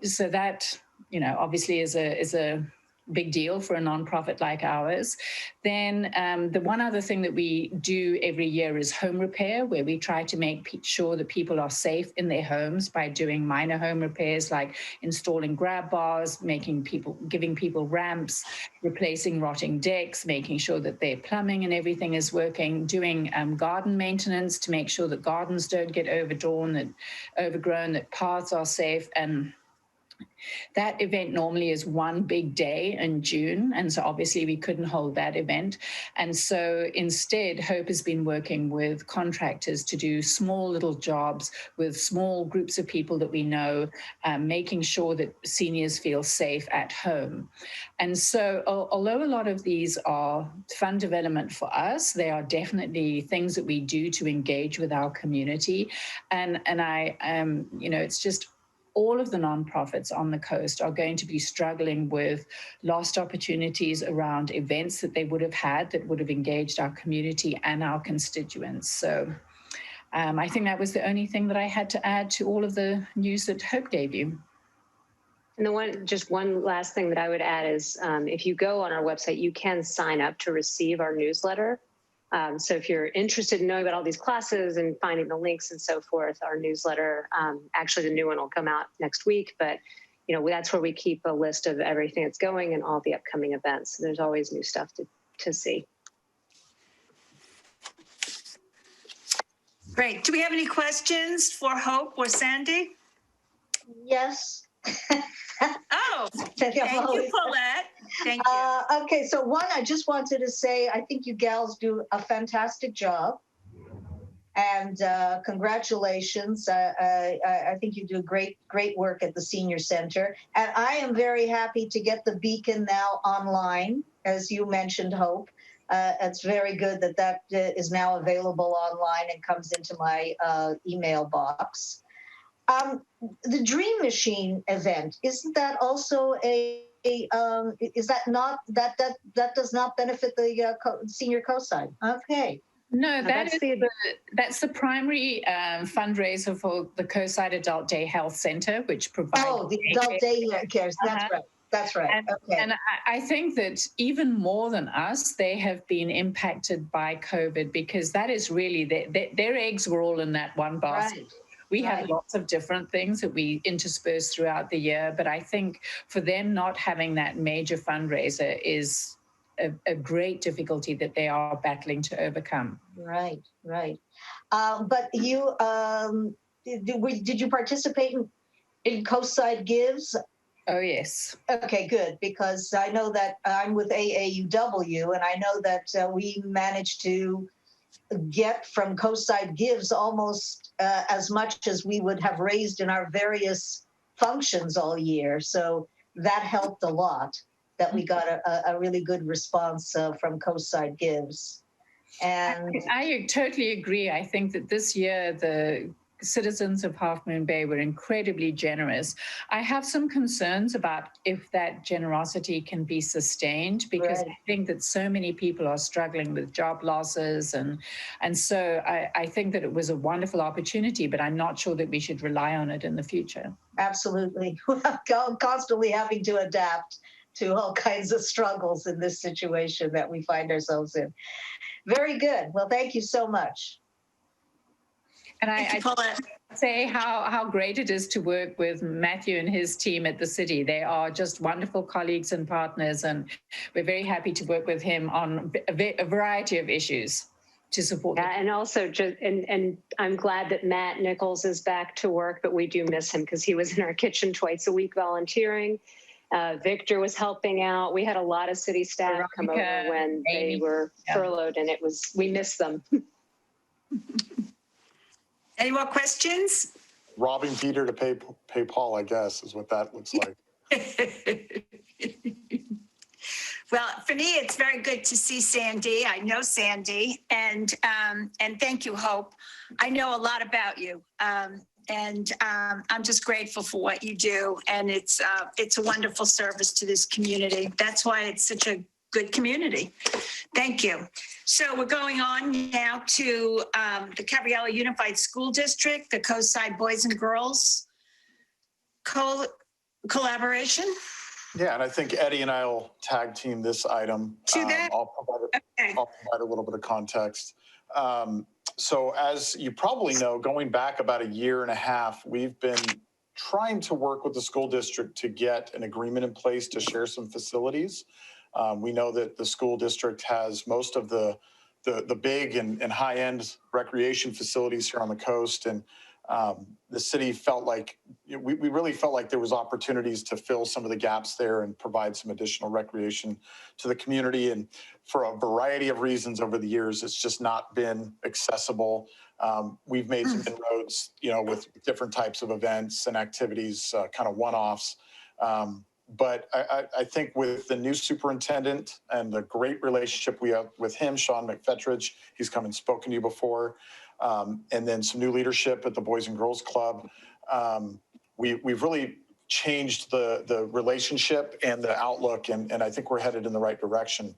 G: so that, obviously is a big deal for a nonprofit like ours. Then the one other thing that we do every year is home repair, where we try to make sure that people are safe in their homes by doing minor home repairs like installing grab bars, giving people ramps, replacing rotting decks, making sure that their plumbing and everything is working, doing garden maintenance to make sure that gardens don't get overgrown, that paths are safe. And that event normally is one big day in June, and so obviously we couldn't hold that event. And so instead, Hope has been working with contractors to do small little jobs with small groups of people that we know, making sure that seniors feel safe at home. And so although a lot of these are fun development for us, they are definitely things that we do to engage with our community. And I, it's just all of the nonprofits on the coast are going to be struggling with lost opportunities around events that they would have had that would have engaged our community and our constituents. So I think that was the only thing that I had to add to all of the news that Hope gave you.
F: And just one last thing that I would add is if you go on our website, you can sign up to receive our newsletter. So if you're interested in knowing about all these classes and finding the links and so forth, our newsletter, actually the new one will come out next week, but that's where we keep a list of everything that's going and all the upcoming events. So there's always new stuff to see.
C: Great. Do we have any questions for Hope or Sandy?
B: Yes.
C: Oh, thank you, Paulette. Thank you.
B: Okay, so one, I just wanted to say, I think you gals do a fantastic job. And congratulations. I think you do great work at the Senior Center. And I am very happy to get the beacon now online, as you mentioned, Hope. It's very good that is now available online and comes into my email box. The Dream Machine event, isn't that also is that not, that does not benefit the senior co-side? Okay.
G: No,
F: that's
G: that's the primary fundraiser for the Coastside Adult Day Health Center, which provides.
B: Oh, the adult day cares. That's right. That's right. Okay.
G: And I think that even more than us, they have been impacted by COVID, because that is really their eggs were all in that one basket.
B: Right.
G: We have
B: Right.
G: lots of different things that we intersperse throughout the year, but I think for them not having that major fundraiser is a great difficulty that they are battling to overcome.
B: Right. Right. But you did you participate in Coastside Gives?
G: Oh, yes.
B: Okay, good, because I know that I'm with AAUW, and I know that we managed to get from Coastside Gives almost as much as we would have raised in our various functions all year. So that helped a lot, that we got a really good response from Coastside Gives. And
G: I totally agree. I think that this year the citizens of Half Moon Bay were incredibly generous. I have some concerns about if that generosity can be sustained, because
B: Right.
G: I think that so many people are struggling with job losses, and so I think that it was a wonderful opportunity, but I'm not sure that we should rely on it in the future.
B: absolutely, we're constantly having to adapt to all kinds of struggles in this situation that we find ourselves in. Very good. Well, thank you so much.
G: And
C: Thank you, Paulette.
G: say how great it is to work with Matthew and his team at the city. They are just wonderful colleagues and partners, and we're very happy to work with him on a variety of issues to support.
F: Yeah, and also and I'm glad that Matt Nichols is back to work, but we do miss him because he was in our kitchen twice a week volunteering. Victor was helping out. We had a lot of city staff come over when they were furloughed, and we missed them.
C: Any more questions?
A: Robbing Peter to pay Paul, I guess, is what that looks like.
C: Well, for me, it's very good to see Sandy. I know Sandy, and thank you, Hope. I know a lot about you, and I'm just grateful for what you do, and it's a wonderful service to this community. That's why it's such a good community. Thank you. So we're going on now to the Cabriella Unified School District, the Coastside Boys and Girls collaboration.
A: Yeah, and I think Eddie and I will tag team this item.
C: To that?
A: I'll provide a little bit of context. So as you probably know, going back about a year and a half, we've been trying to work with the school district to get an agreement in place to share some facilities. We know that the school district has most of the big and high-end recreation facilities here on the coast, and the city felt like we really felt like there was opportunities to fill some of the gaps there and provide some additional recreation to the community. And for a variety of reasons over the years, it's just not been accessible. We've made some inroads, with different types of events and activities, kind of one-offs. But I think with the new superintendent and the great relationship we have with him, Sean McFetridge, he's come and spoken to you before, and then some new leadership at the Boys and Girls Club, we've really changed the relationship and the outlook, and I think we're headed in the right direction.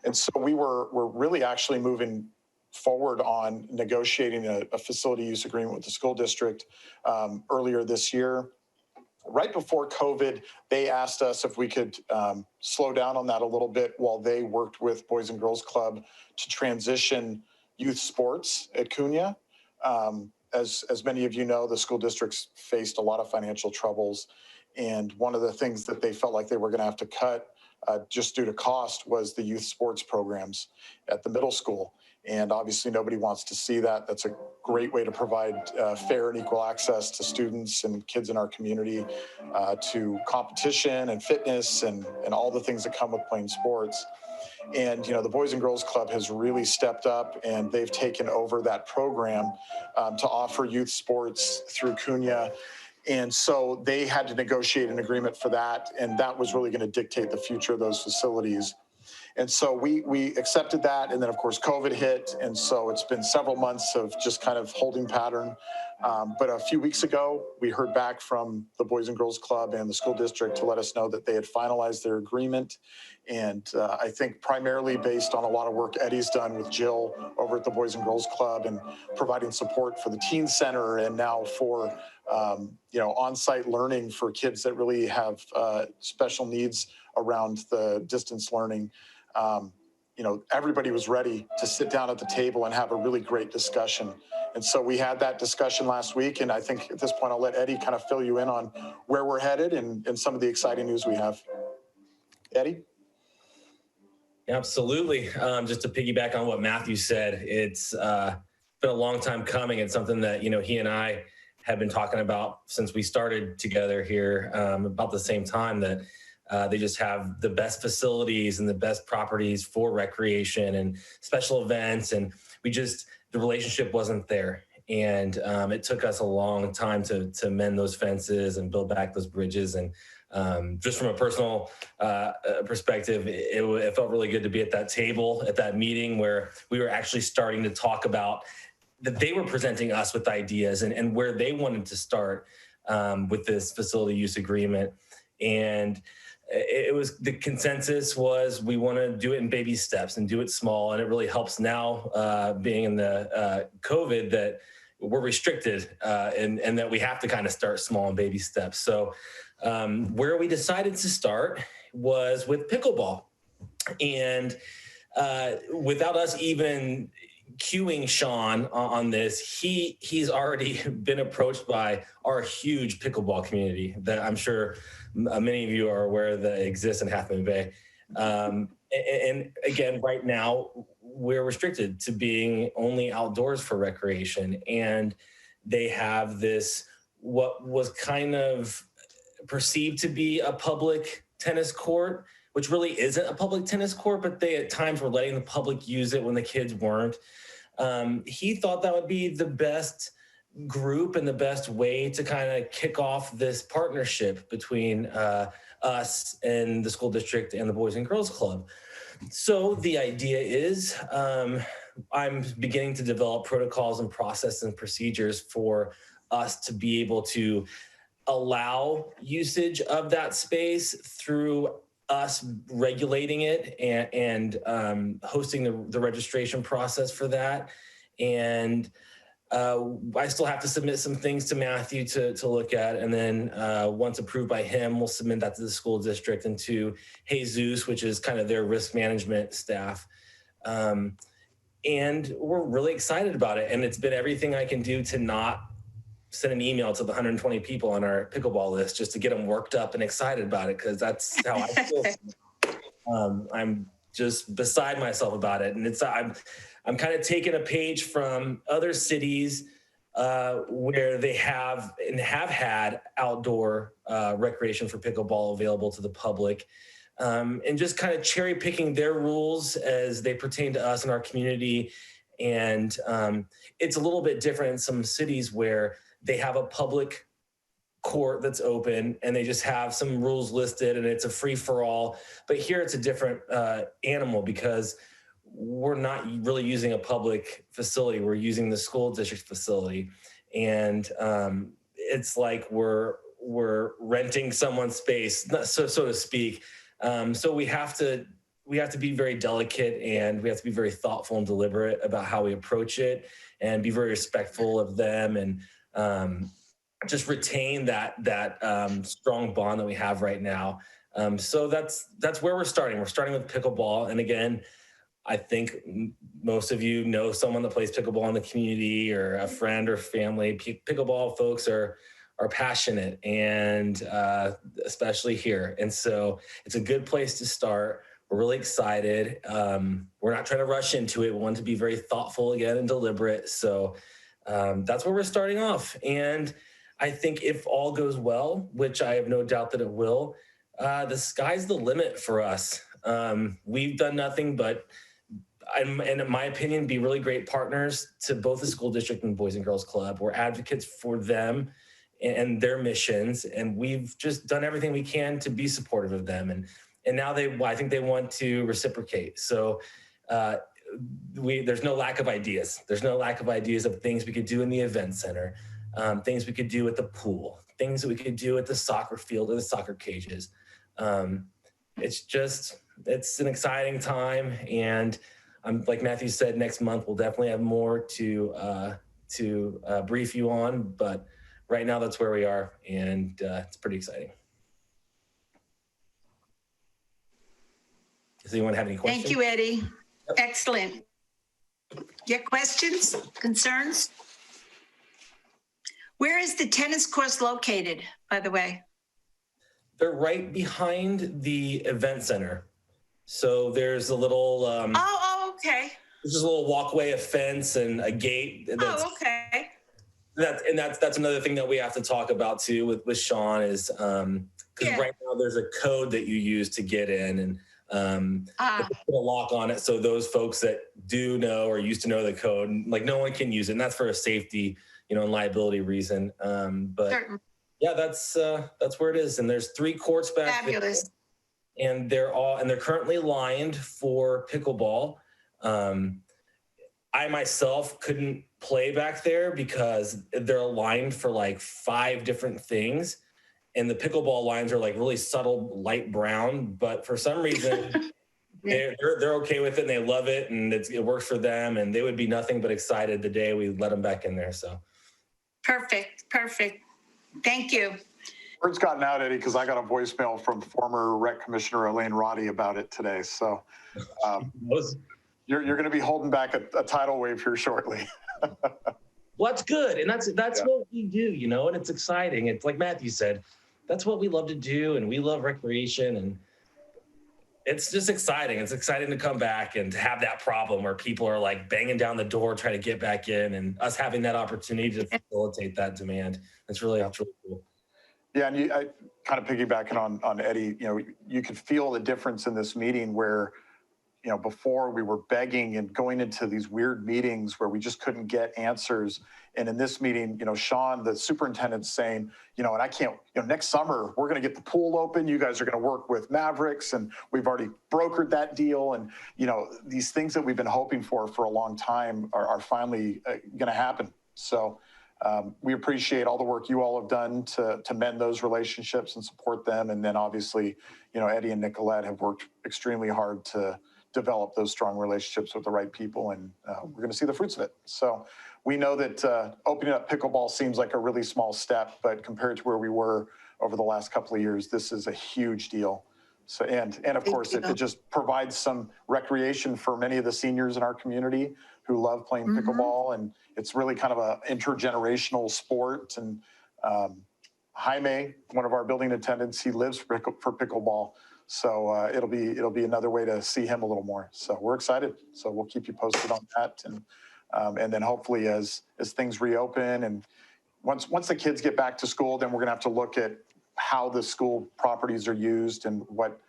A: And so we're really actually moving forward on negotiating a facility use agreement with the school district earlier this year. Right before COVID, they asked us if we could slow down on that a little bit while they worked with Boys and Girls Club to transition youth sports at Cunha. As many of you know, the school districts faced a lot of financial troubles. And one of the things that they felt like they were going to have to cut just due to cost was the youth sports programs at the middle school. And obviously nobody wants to see that. That's a great way to provide fair and equal access to students and kids in our community to competition and fitness and all the things that come with playing sports. And, the Boys and Girls Club has really stepped up, and they've taken over that program to offer youth sports through Cunha. And so they had to negotiate an agreement for that, and that was really going to dictate the future of those facilities. And so we accepted that. And then, of course, COVID hit. And so it's been several months of just kind of holding pattern. But a few weeks ago, we heard back from the Boys and Girls Club and the school district to let us know that they had finalized their agreement. And I think primarily based on a lot of work Eddie's done with Jill over at the Boys and Girls Club and providing support for the teen center and now for on-site learning for kids that really have special needs around the distance learning. Everybody was ready to sit down at the table and have a really great discussion. And so we had that discussion last week. And I think at this point, I'll let Eddie kind of fill you in on where we're headed and some of the exciting news we have. Eddie?
D: Absolutely. Just to piggyback on what Matthew said, it's been a long time coming. It's something that, he and I have been talking about since we started together here about the same time, that they just have the best facilities and the best properties for recreation and special events. And the relationship wasn't there. And it took us a long time to mend those fences and build back those bridges. And just from a personal perspective, it felt really good to be at that table, at that meeting where we were actually starting to talk about that they were presenting us with ideas and where they wanted to start with this facility use agreement. And the consensus was we want to do it in baby steps and do it small. And it really helps now being in the COVID that we're restricted and that we have to kind of start small and baby steps. So where we decided to start was with pickleball. And without us even cueing Sean on this, he's already been approached by our huge pickleball community that I'm sure many of you are aware that exists in Half Moon Bay. And again, right now, we're restricted to being only outdoors for recreation. And they have this, what was kind of perceived to be a public tennis court, which really isn't a public tennis court, but they at times were letting the public use it when the kids weren't. He thought that would be the best group and the best way to kind of kick off this partnership between us and the school district and the Boys and Girls Club. So the idea is I'm beginning to develop protocols and process and procedures for us to be able to allow usage of that space through us regulating it and hosting the registration process for that. And I still have to submit some things to Matthew to look at. And then once approved by him, we'll submit that to the school district and to Jesus, which is kind of their risk management staff. And we're really excited about it. And it's been everything I can do to not send an email to the 120 people on our pickleball list just to get them worked up and excited about it, because that's how I feel. I'm just beside myself about it. And I'm kind of taking a page from other cities where they have had outdoor recreation for pickleball available to the public, and just kind of cherry picking their rules as they pertain to us and our community. And it's a little bit different in some cities where they have a public court that's open and they just have some rules listed and it's a free for all. But here it's a different animal, because we're not really using a public facility. We're using the school district facility. And it's like we're renting someone's space, so to speak. So we have to be very delicate, and we have to be very thoughtful and deliberate about how we approach it, and be very respectful of them, and just retain that strong bond that we have right now. So that's where we're starting. We're starting with pickleball. And again, I think most of you know someone that plays pickleball in the community, or a friend or family. Pickleball folks are passionate, and especially here. And so it's a good place to start. We're really excited. We're not trying to rush into it. We want to be very thoughtful again and deliberate. So that's where we're starting off. And I think if all goes well, which I have no doubt that it will, the sky's the limit for us. We've done nothing but, and in my opinion, be really great partners to both the school district and Boys and Girls Club. We're advocates for them and their missions, and we've just done everything we can to be supportive of them. And and now I think they want to reciprocate. So there's no lack of ideas. There's no lack of ideas of things we could do in the event center, things we could do at the pool, things that we could do at the soccer field or the soccer cages. It's an exciting time, and like Matthew said, next month we'll definitely have more to brief you on. But right now, that's where we are, and it's pretty exciting. Does anyone have any questions?
C: Thank you, Eddie. Excellent. Your questions, concerns? Where is the tennis course located, by the way?
D: They're right behind the event center. So there's a little.
C: Okay.
D: There's just a little walkway, a fence, and a gate.
C: Okay.
D: That's another thing that we have to talk about too with Sean is because right now there's a code that you use to get in, and put a lock on it, so those folks that do know or used to know the code, like no one can use it, and that's for a safety, and liability reason. But
C: Certain.
D: yeah, that's where it is, and there's 3 courts back
C: Fabulous.
D: there, and they're currently lined for pickleball. I myself couldn't play back there because they're lined for like 5 different things. And the pickleball lines are like really subtle light brown, but for some reason they're okay with it and they love it, and it works for them, and they would be nothing but excited the day we let them back in there. So
C: Perfect. Thank you.
A: Word's gotten out, Eddie, because I got a voicemail from former Rec Commissioner Elaine Roddy about it today. So you're going to be holding back a tidal wave here shortly.
D: Well, that's good, and that's what we do, and it's exciting. It's like Matthew said, that's what we love to do, and we love recreation, and it's just exciting. It's exciting to come back and to have that problem where people are like banging down the door trying to get back in, and us having that opportunity to facilitate that demand. That's really cool.
A: Yeah, and I kind of piggybacking on Eddie, you could feel the difference in this meeting where, before we were begging and going into these weird meetings where we just couldn't get answers. And in this meeting, Sean, the superintendent's saying, and I can't, next summer, we're going to get the pool open. You guys are going to work with Mavericks, and we've already brokered that deal. And, these things that we've been hoping for a long time are finally going to happen. So we appreciate all the work you all have done to mend those relationships and support them. And then obviously, Eddie and Nicolette have worked extremely hard to develop those strong relationships with the right people, and we're going to see the fruits of it. So we know that opening up pickleball seems like a really small step, but compared to where we were over the last couple of years, this is a huge deal. So and of course, it just provides some recreation for many of the seniors in our community who love playing pickleball, and it's really kind of a intergenerational sport. And Jaime, one of our building attendants, he lives for pickleball. So it'll be another way to see him a little more. So we're excited. So we'll keep you posted on that, and then hopefully as things reopen and once the kids get back to school, then we're gonna have to look at how the school properties are used and what,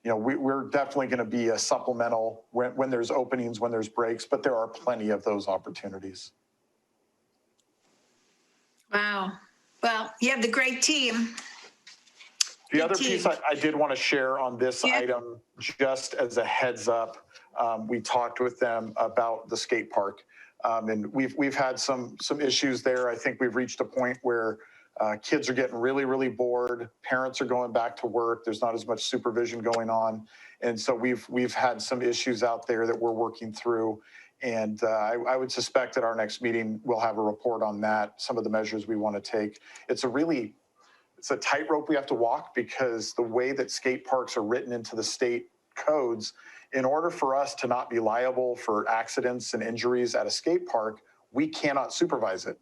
A: we're definitely gonna be a supplemental when there's openings, when there's breaks, but there are plenty of those opportunities.
C: Wow. Well, you have the great team.
A: The other piece I did want to share on this item, just as a heads up, we talked with them about the skate park, and we've had some issues there. I think we've reached a point where kids are getting really, really bored. Parents are going back to work. There's not as much supervision going on, and so we've had some issues out there that we're working through. And I would suspect at our next meeting we'll have a report on that. Some of the measures we want to take. It's a tightrope we have to walk, because the way that skate parks are written into the state codes, in order for us to not be liable for accidents and injuries at a skate park, we cannot supervise it.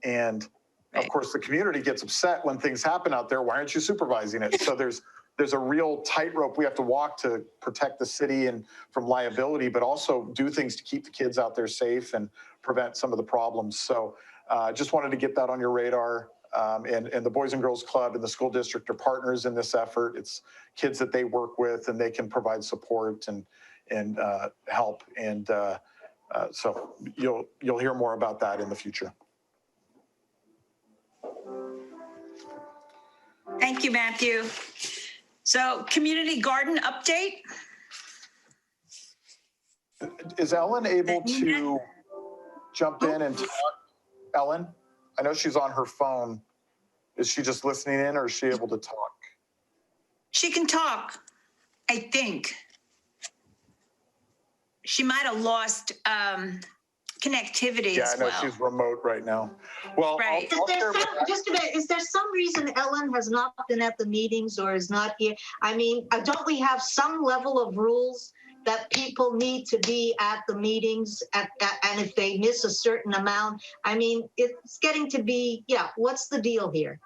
A: And of course, the community gets upset when things happen out there. Why aren't you supervising it? So there's a real tightrope we have to walk to protect the city and from liability, but also do things to keep the kids out there safe and prevent some of the problems. So just wanted to get that on your radar. And the Boys and Girls Club and the school district are partners in this effort. It's kids that they work with, and they can provide support and help. And so you'll hear more about that in the future.
C: Thank you, Matthew. So community garden update?
A: Is Ellen able to jump in and talk? Ellen, I know she's on her phone. Is she just listening in or is she able to talk?
C: She can talk, I think. She might have lost connectivity
A: Yeah,
C: as
A: I know
C: well.
A: she's remote right now. Well,
C: Right.
A: I'll share
B: Just a minute, is there some reason Ellen has not been at the meetings or is not here? I mean, don't we have some level of rules that people need to be at the meetings and if they miss a certain amount? I mean, it's getting to be, yeah, what's the deal here?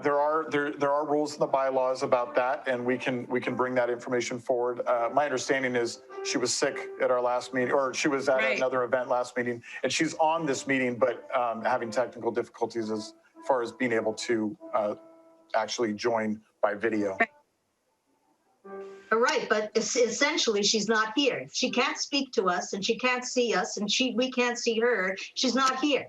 A: There are rules in the bylaws about that, and we can bring that information forward. My understanding is she was sick at our last meeting, or she was at
C: Right.
A: another event last meeting, and she's on this meeting, but having technical difficulties as far as being able to actually join by video.
B: All right, but essentially she's not here. She can't speak to us and she can't see us and we can't see her. She's not here.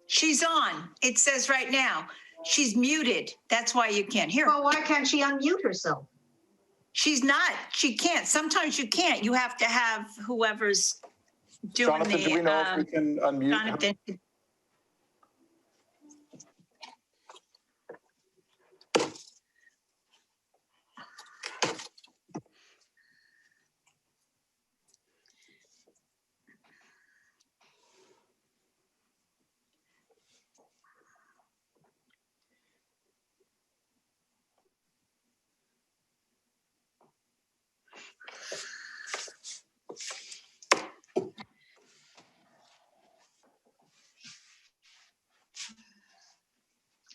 C: She's on. It says right now. She's muted. That's why you can't hear her.
B: Well, why can't she unmute herself?
C: She's not. She can't. Sometimes you can't. You have to have whoever's doing
A: Jonathan, do we know if we can unmute her?
C: Jonathan.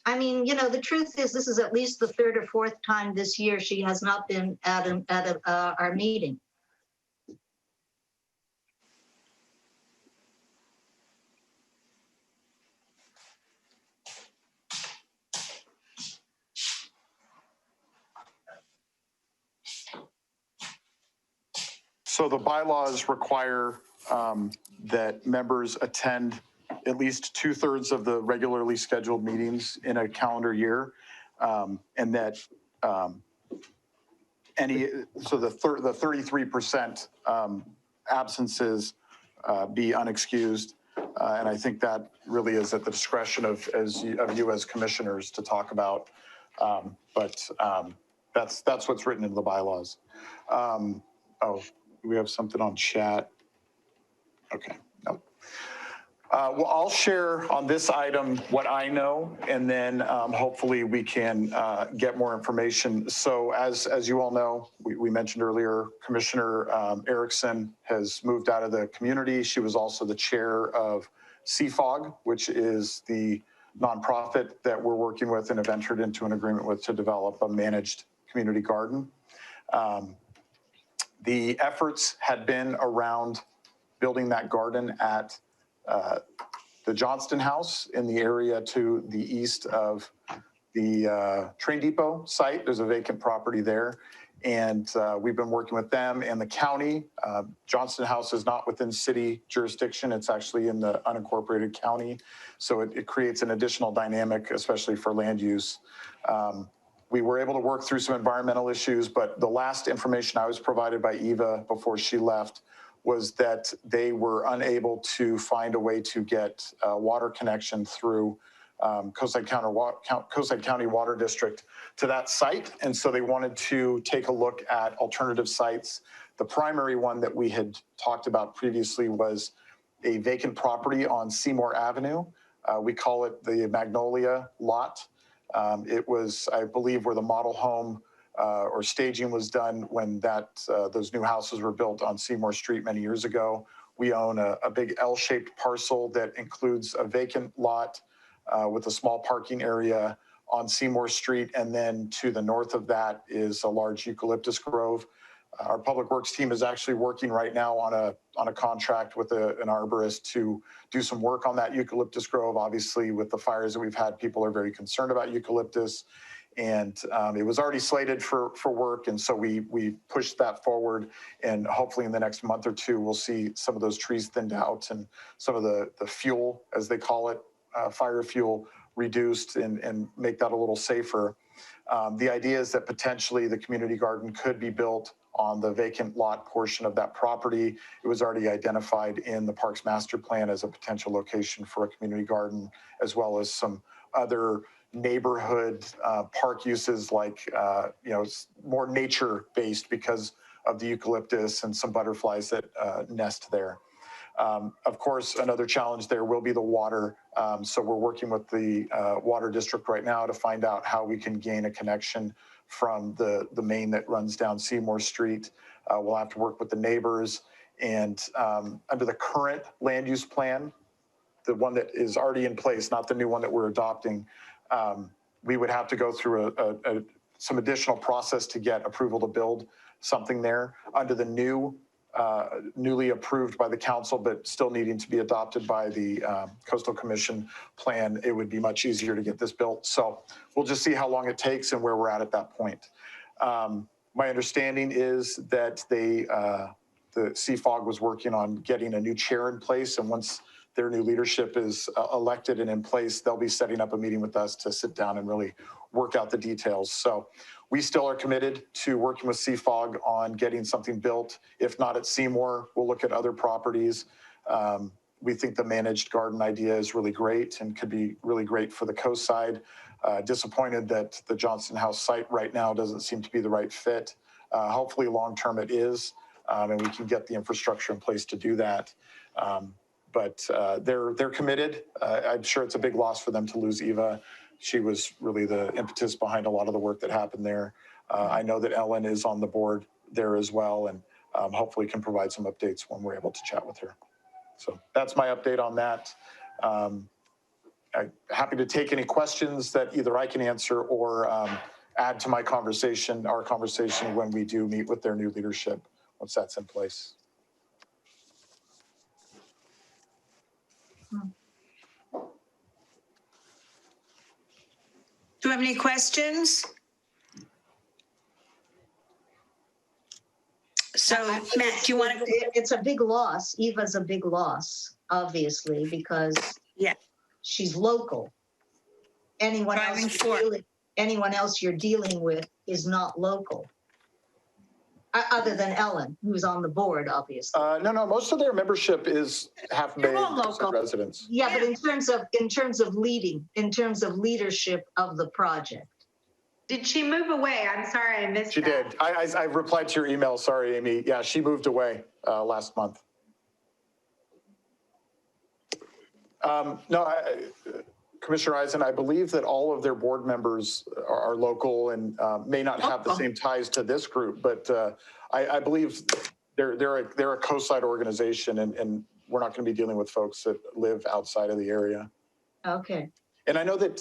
B: I mean, you know, the truth is this is at least the third or fourth time this year she has not been at our meeting.
A: So the bylaws require that members attend at least 2/3 of the regularly scheduled meetings in a calendar year, and that the 33% absences be unexcused. And I think that really is at the discretion of you as commissioners to talk about. But that's what's written in the bylaws. We have something on chat. Okay, no. Well, I'll share on this item what I know, and then hopefully we can get more information. So as you all know, we mentioned earlier, Commissioner Erickson has moved out of the community. She was also the chair of CFOG, which is the nonprofit that we're working with and have entered into an agreement with to develop a managed community garden. The efforts had been around building that garden at the Johnston House in the area to the east of the train depot site. There's a vacant property there. And we've been working with them and the county. Johnston House is not within city jurisdiction. It's actually in the unincorporated county. So it creates an additional dynamic, especially for land use. We were able to work through some environmental issues, but the last information I was provided by Eva before she left was that they were unable to find a way to get water connection through Coastside County Water District to that site. And so they wanted to take a look at alternative sites. The primary one that we had talked about previously was a vacant property on Seymour Avenue. We call it the Magnolia lot. It was, I believe, where the model home or staging was done when those new houses were built on Seymour Street many years ago. We own a big L-shaped parcel that includes a vacant lot with a small parking area on Seymour Street. And then to the north of that is a large eucalyptus grove. Our public works team is actually working right now on a contract with an arborist to do some work on that eucalyptus grove. Obviously, with the fires that we've had, people are very concerned about eucalyptus. And it was already slated for work. And so we pushed that forward. And hopefully in the next month or two, we'll see some of those trees thinned out and some of the fuel, as they call it, fire fuel, reduced and make that a little safer. The idea is that potentially the community garden could be built on the vacant lot portion of that property. It was already identified in the Parks Master Plan as a potential location for a community garden, as well as some other neighborhood park uses like, more nature-based because of the eucalyptus and some butterflies that nest there. Of course, another challenge there will be the water. So we're working with the water district right now to find out how we can gain a connection from the main that runs down Seymour Street. We'll have to work with the neighbors. And under the current land use plan, the one that is already in place, not the new one that we're adopting, we would have to go through some additional process to get approval to build something there. Under the newly approved by the council, but still needing to be adopted by the Coastal Commission plan, it would be much easier to get this built. So we'll just see how long it takes and where we're at that point. My understanding is that the CFOG was working on getting a new chair in place, and once their new leadership is elected and in place, they'll be setting up a meeting with us to sit down and really work out the details. So we still are committed to working with CFOG on getting something built. If not at Seymour, we'll look at other properties. We think the managed garden idea is really great and could be really great for the coast side. Disappointed that the Johnston House site right now doesn't seem to be the right fit. Hopefully long-term it is, and we can get the infrastructure in place to do that. But they're committed. I'm sure it's a big loss for them to lose Eva. She was really the impetus behind a lot of the work that happened there. I know that Ellen is on the board there as well, and hopefully can provide some updates when we're able to chat with her. So that's my update on that. I'm happy to take any questions that either I can answer or add to my conversation, our conversation, when we do meet with their new leadership, once that's in place.
C: Do you have any questions? So, Matt, do you want to?
B: It's a big loss. Eva's a big loss, obviously, because she's local. Anyone else you're dealing with is not local. Other than Ellen, who's on the board, obviously.
A: No, most of their membership is half Bay residents.
B: Yeah, but in terms of leadership of the project.
H: Did she move away? I'm sorry, I missed
A: She did. I replied to your email. Sorry, Amy. Yeah, she moved away last month. Commissioner Eisen, I believe that all of their board members are local and may not have the same ties to this group, but I believe they're a coastside organization, and we're not going to be dealing with folks that live outside of the area.
B: Okay.
A: And I know that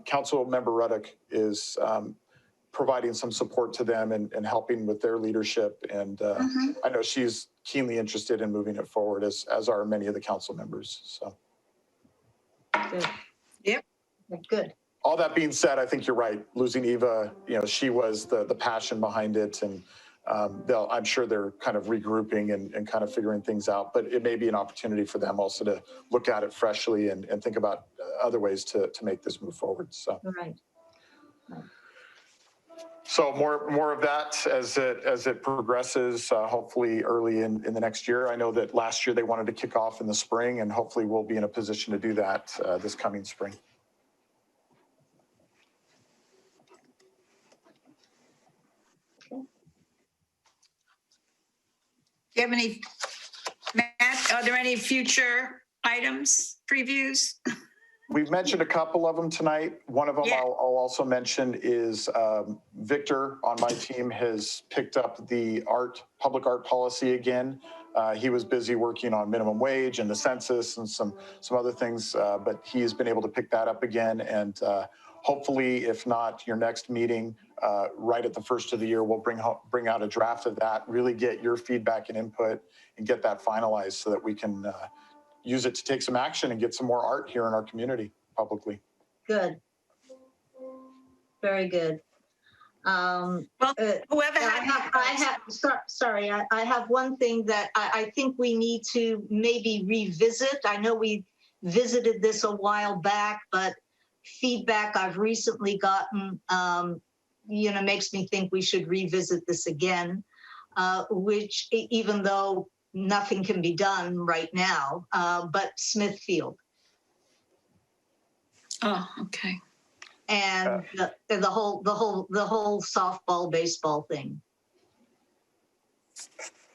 A: Council Member Ruddock is providing some support to them and helping with their leadership, and I know she's keenly interested in moving it forward, as are many of the council members. So.
B: Good.
C: Yep.
B: Good.
A: All that being said, I think you're right. Losing Eva, she was the passion behind it, and I'm sure they're kind of regrouping and kind of figuring things out. But it may be an opportunity for them also to look at it freshly and think about other ways to make this move forward. So.
B: Right.
A: So more of that as it progresses, hopefully early in the next year. I know that last year they wanted to kick off in the spring, and hopefully we'll be in a position to do that this coming spring.
C: Do you have any, Matt, are there any future items, previews?
A: We've mentioned a couple of them tonight. One of them I'll also mention is Victor on my team has picked up the public art policy again. He was busy working on minimum wage and the census and some other things, but he's been able to pick that up again. And hopefully, if not your next meeting, right at the first of the year, we'll bring out a draft of that, really get your feedback and input and get that finalized so that we can use it to take some action and get some more art here in our community publicly.
B: Good. Very good.
C: Well, whoever
B: I have one thing that I think we need to maybe revisit. I know we visited this a while back, but feedback I've recently gotten makes me think we should revisit this again, which even though nothing can be done right now, but Smithfield.
C: Oh, okay.
B: And the whole softball, baseball thing.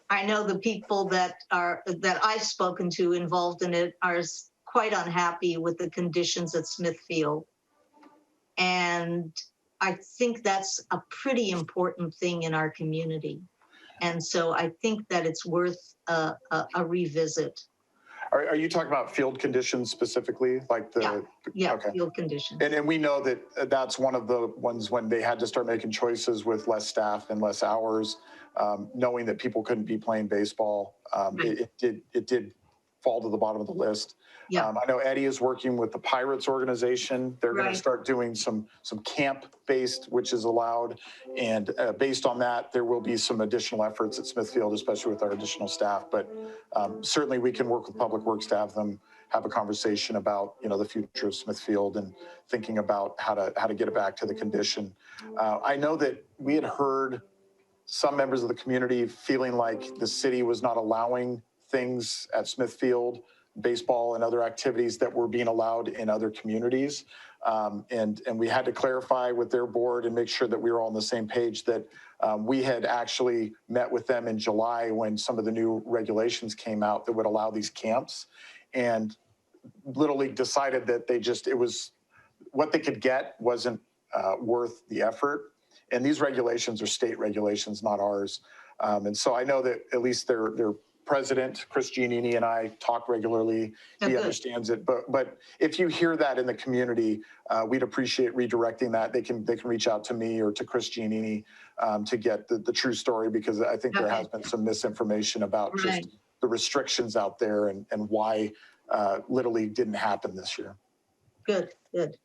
B: I know the people that I've spoken to involved in it are quite unhappy with the conditions at Smithfield. And I think that's a pretty important thing in our community. And so I think that it's worth a revisit.
A: Are you talking about field conditions specifically? Like
B: Yeah,
A: okay.
B: field conditions.
A: And we know that that's one of the ones when they had to start making choices with less staff and less hours, knowing that people couldn't be playing baseball. Right. It did fall to the bottom of the list. Yeah. I know Eddie is working with the Pirates organization. They're going to start doing some camp-based, which is allowed. And based on that, there will be some additional efforts at Smithfield, especially with our additional staff. But certainly we can work with Public Works to have a conversation about, the future of Smithfield and thinking about how to get it back to the condition. I know that we had heard some members of the community feeling like the city was not allowing things at Smithfield, baseball and other activities that were being allowed in other communities. And we had to clarify with their board and make sure that we were all on the same page, that we had actually met with them in July when some of the new regulations came out that would allow these camps. And Little League decided that it was what they could get wasn't worth the effort. And these regulations are state regulations, not ours. And so I know that at least their president, Chris Giannini, and I talk regularly. He understands it. But if you hear that in the community, we'd appreciate redirecting that. They can reach out to me or to Chris Giannini to get the true story, because I think there has been some misinformation about just the restrictions out there and why Little League didn't happen this year.
B: Good.
A: Okay.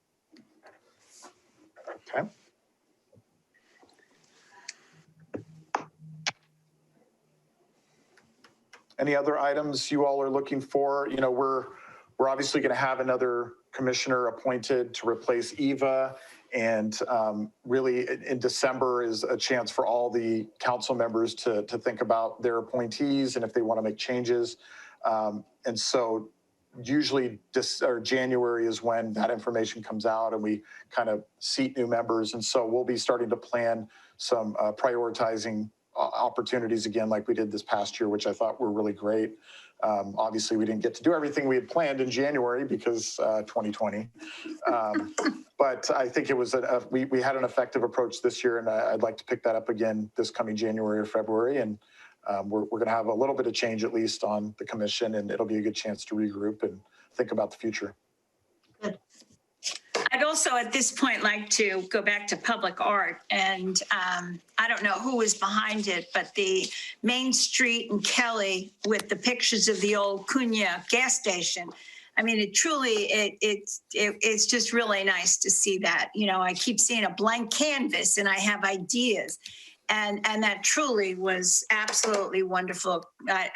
A: Any other items you all are looking for? We're obviously going to have another commissioner appointed to replace Eva. And really in December is a chance for all the council members to think about their appointees and if they want to make changes. And so usually January is when that information comes out and we kind of seat new members. And so we'll be starting to plan some prioritizing opportunities again, like we did this past year, which I thought were really great. Obviously, we didn't get to do everything we had planned in January because 2020. But I think it was we had an effective approach this year, and I'd like to pick that up again this coming January or February. And we're going to have a little bit of change, at least on the commission, and it'll be a good chance to regroup and think about the future.
B: Good.
C: I'd also at this point like to go back to public art, and I don't know who was behind it, but the Main Street and Kelly with the pictures of the old Cunha gas station. I mean, it's just really nice to see that. I keep seeing a blank canvas and I have ideas, and that truly was absolutely wonderful. I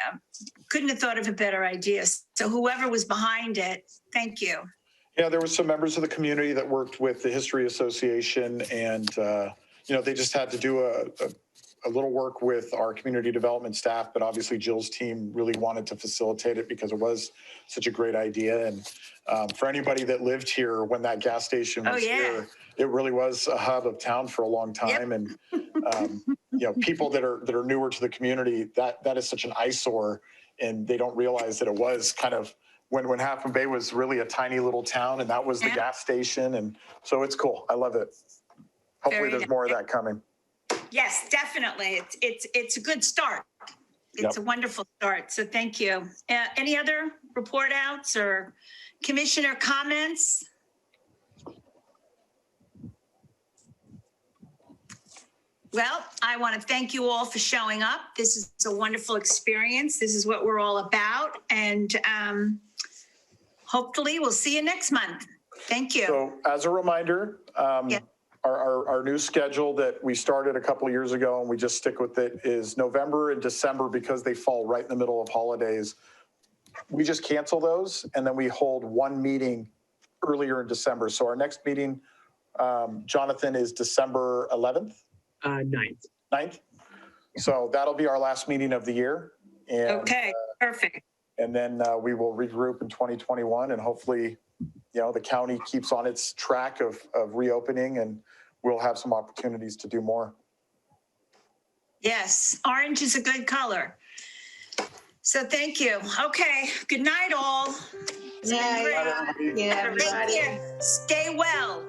C: couldn't have thought of a better idea. So whoever was behind it, thank you.
A: Yeah, there were some members of the community that worked with the History Association, and they just had to do a little work with our community development staff. But obviously, Jill's team really wanted to facilitate it because it was such a great idea. And for anybody that lived here when that gas station was here, it really was a hub of town for a long time. Yep. And people that are newer to the community, that is such an eyesore, and they don't realize that it was kind of. When Half Moon Bay was really a tiny little town, and that was the gas station. And so it's cool. I love it. Hopefully there's more of that coming.
C: Yes, definitely. It's a good start. It's a wonderful start. So thank you. Any other report outs or commissioner comments? Well, I want to thank you all for showing up. This is a wonderful experience. This is what we're all about. And hopefully we'll see you next month. Thank you.
A: So as a reminder, our new schedule that we started a couple of years ago and we just stick with it is November and December, because they fall right in the middle of holidays. We just cancel those and then we hold one meeting earlier in December. So our next meeting Jonathan is December 11th, 9th. So that'll be our last meeting of the year. And,
C: Okay, perfect.
A: and then we will regroup in 2021 and hopefully, the county keeps on its track of reopening and we'll have some opportunities to do more.
C: Yes, orange is a good color. So thank you. Okay, good night all. It's been
B: Yeah,
C: great.
B: yeah,
C: Take
B: everybody.
C: care. Stay well.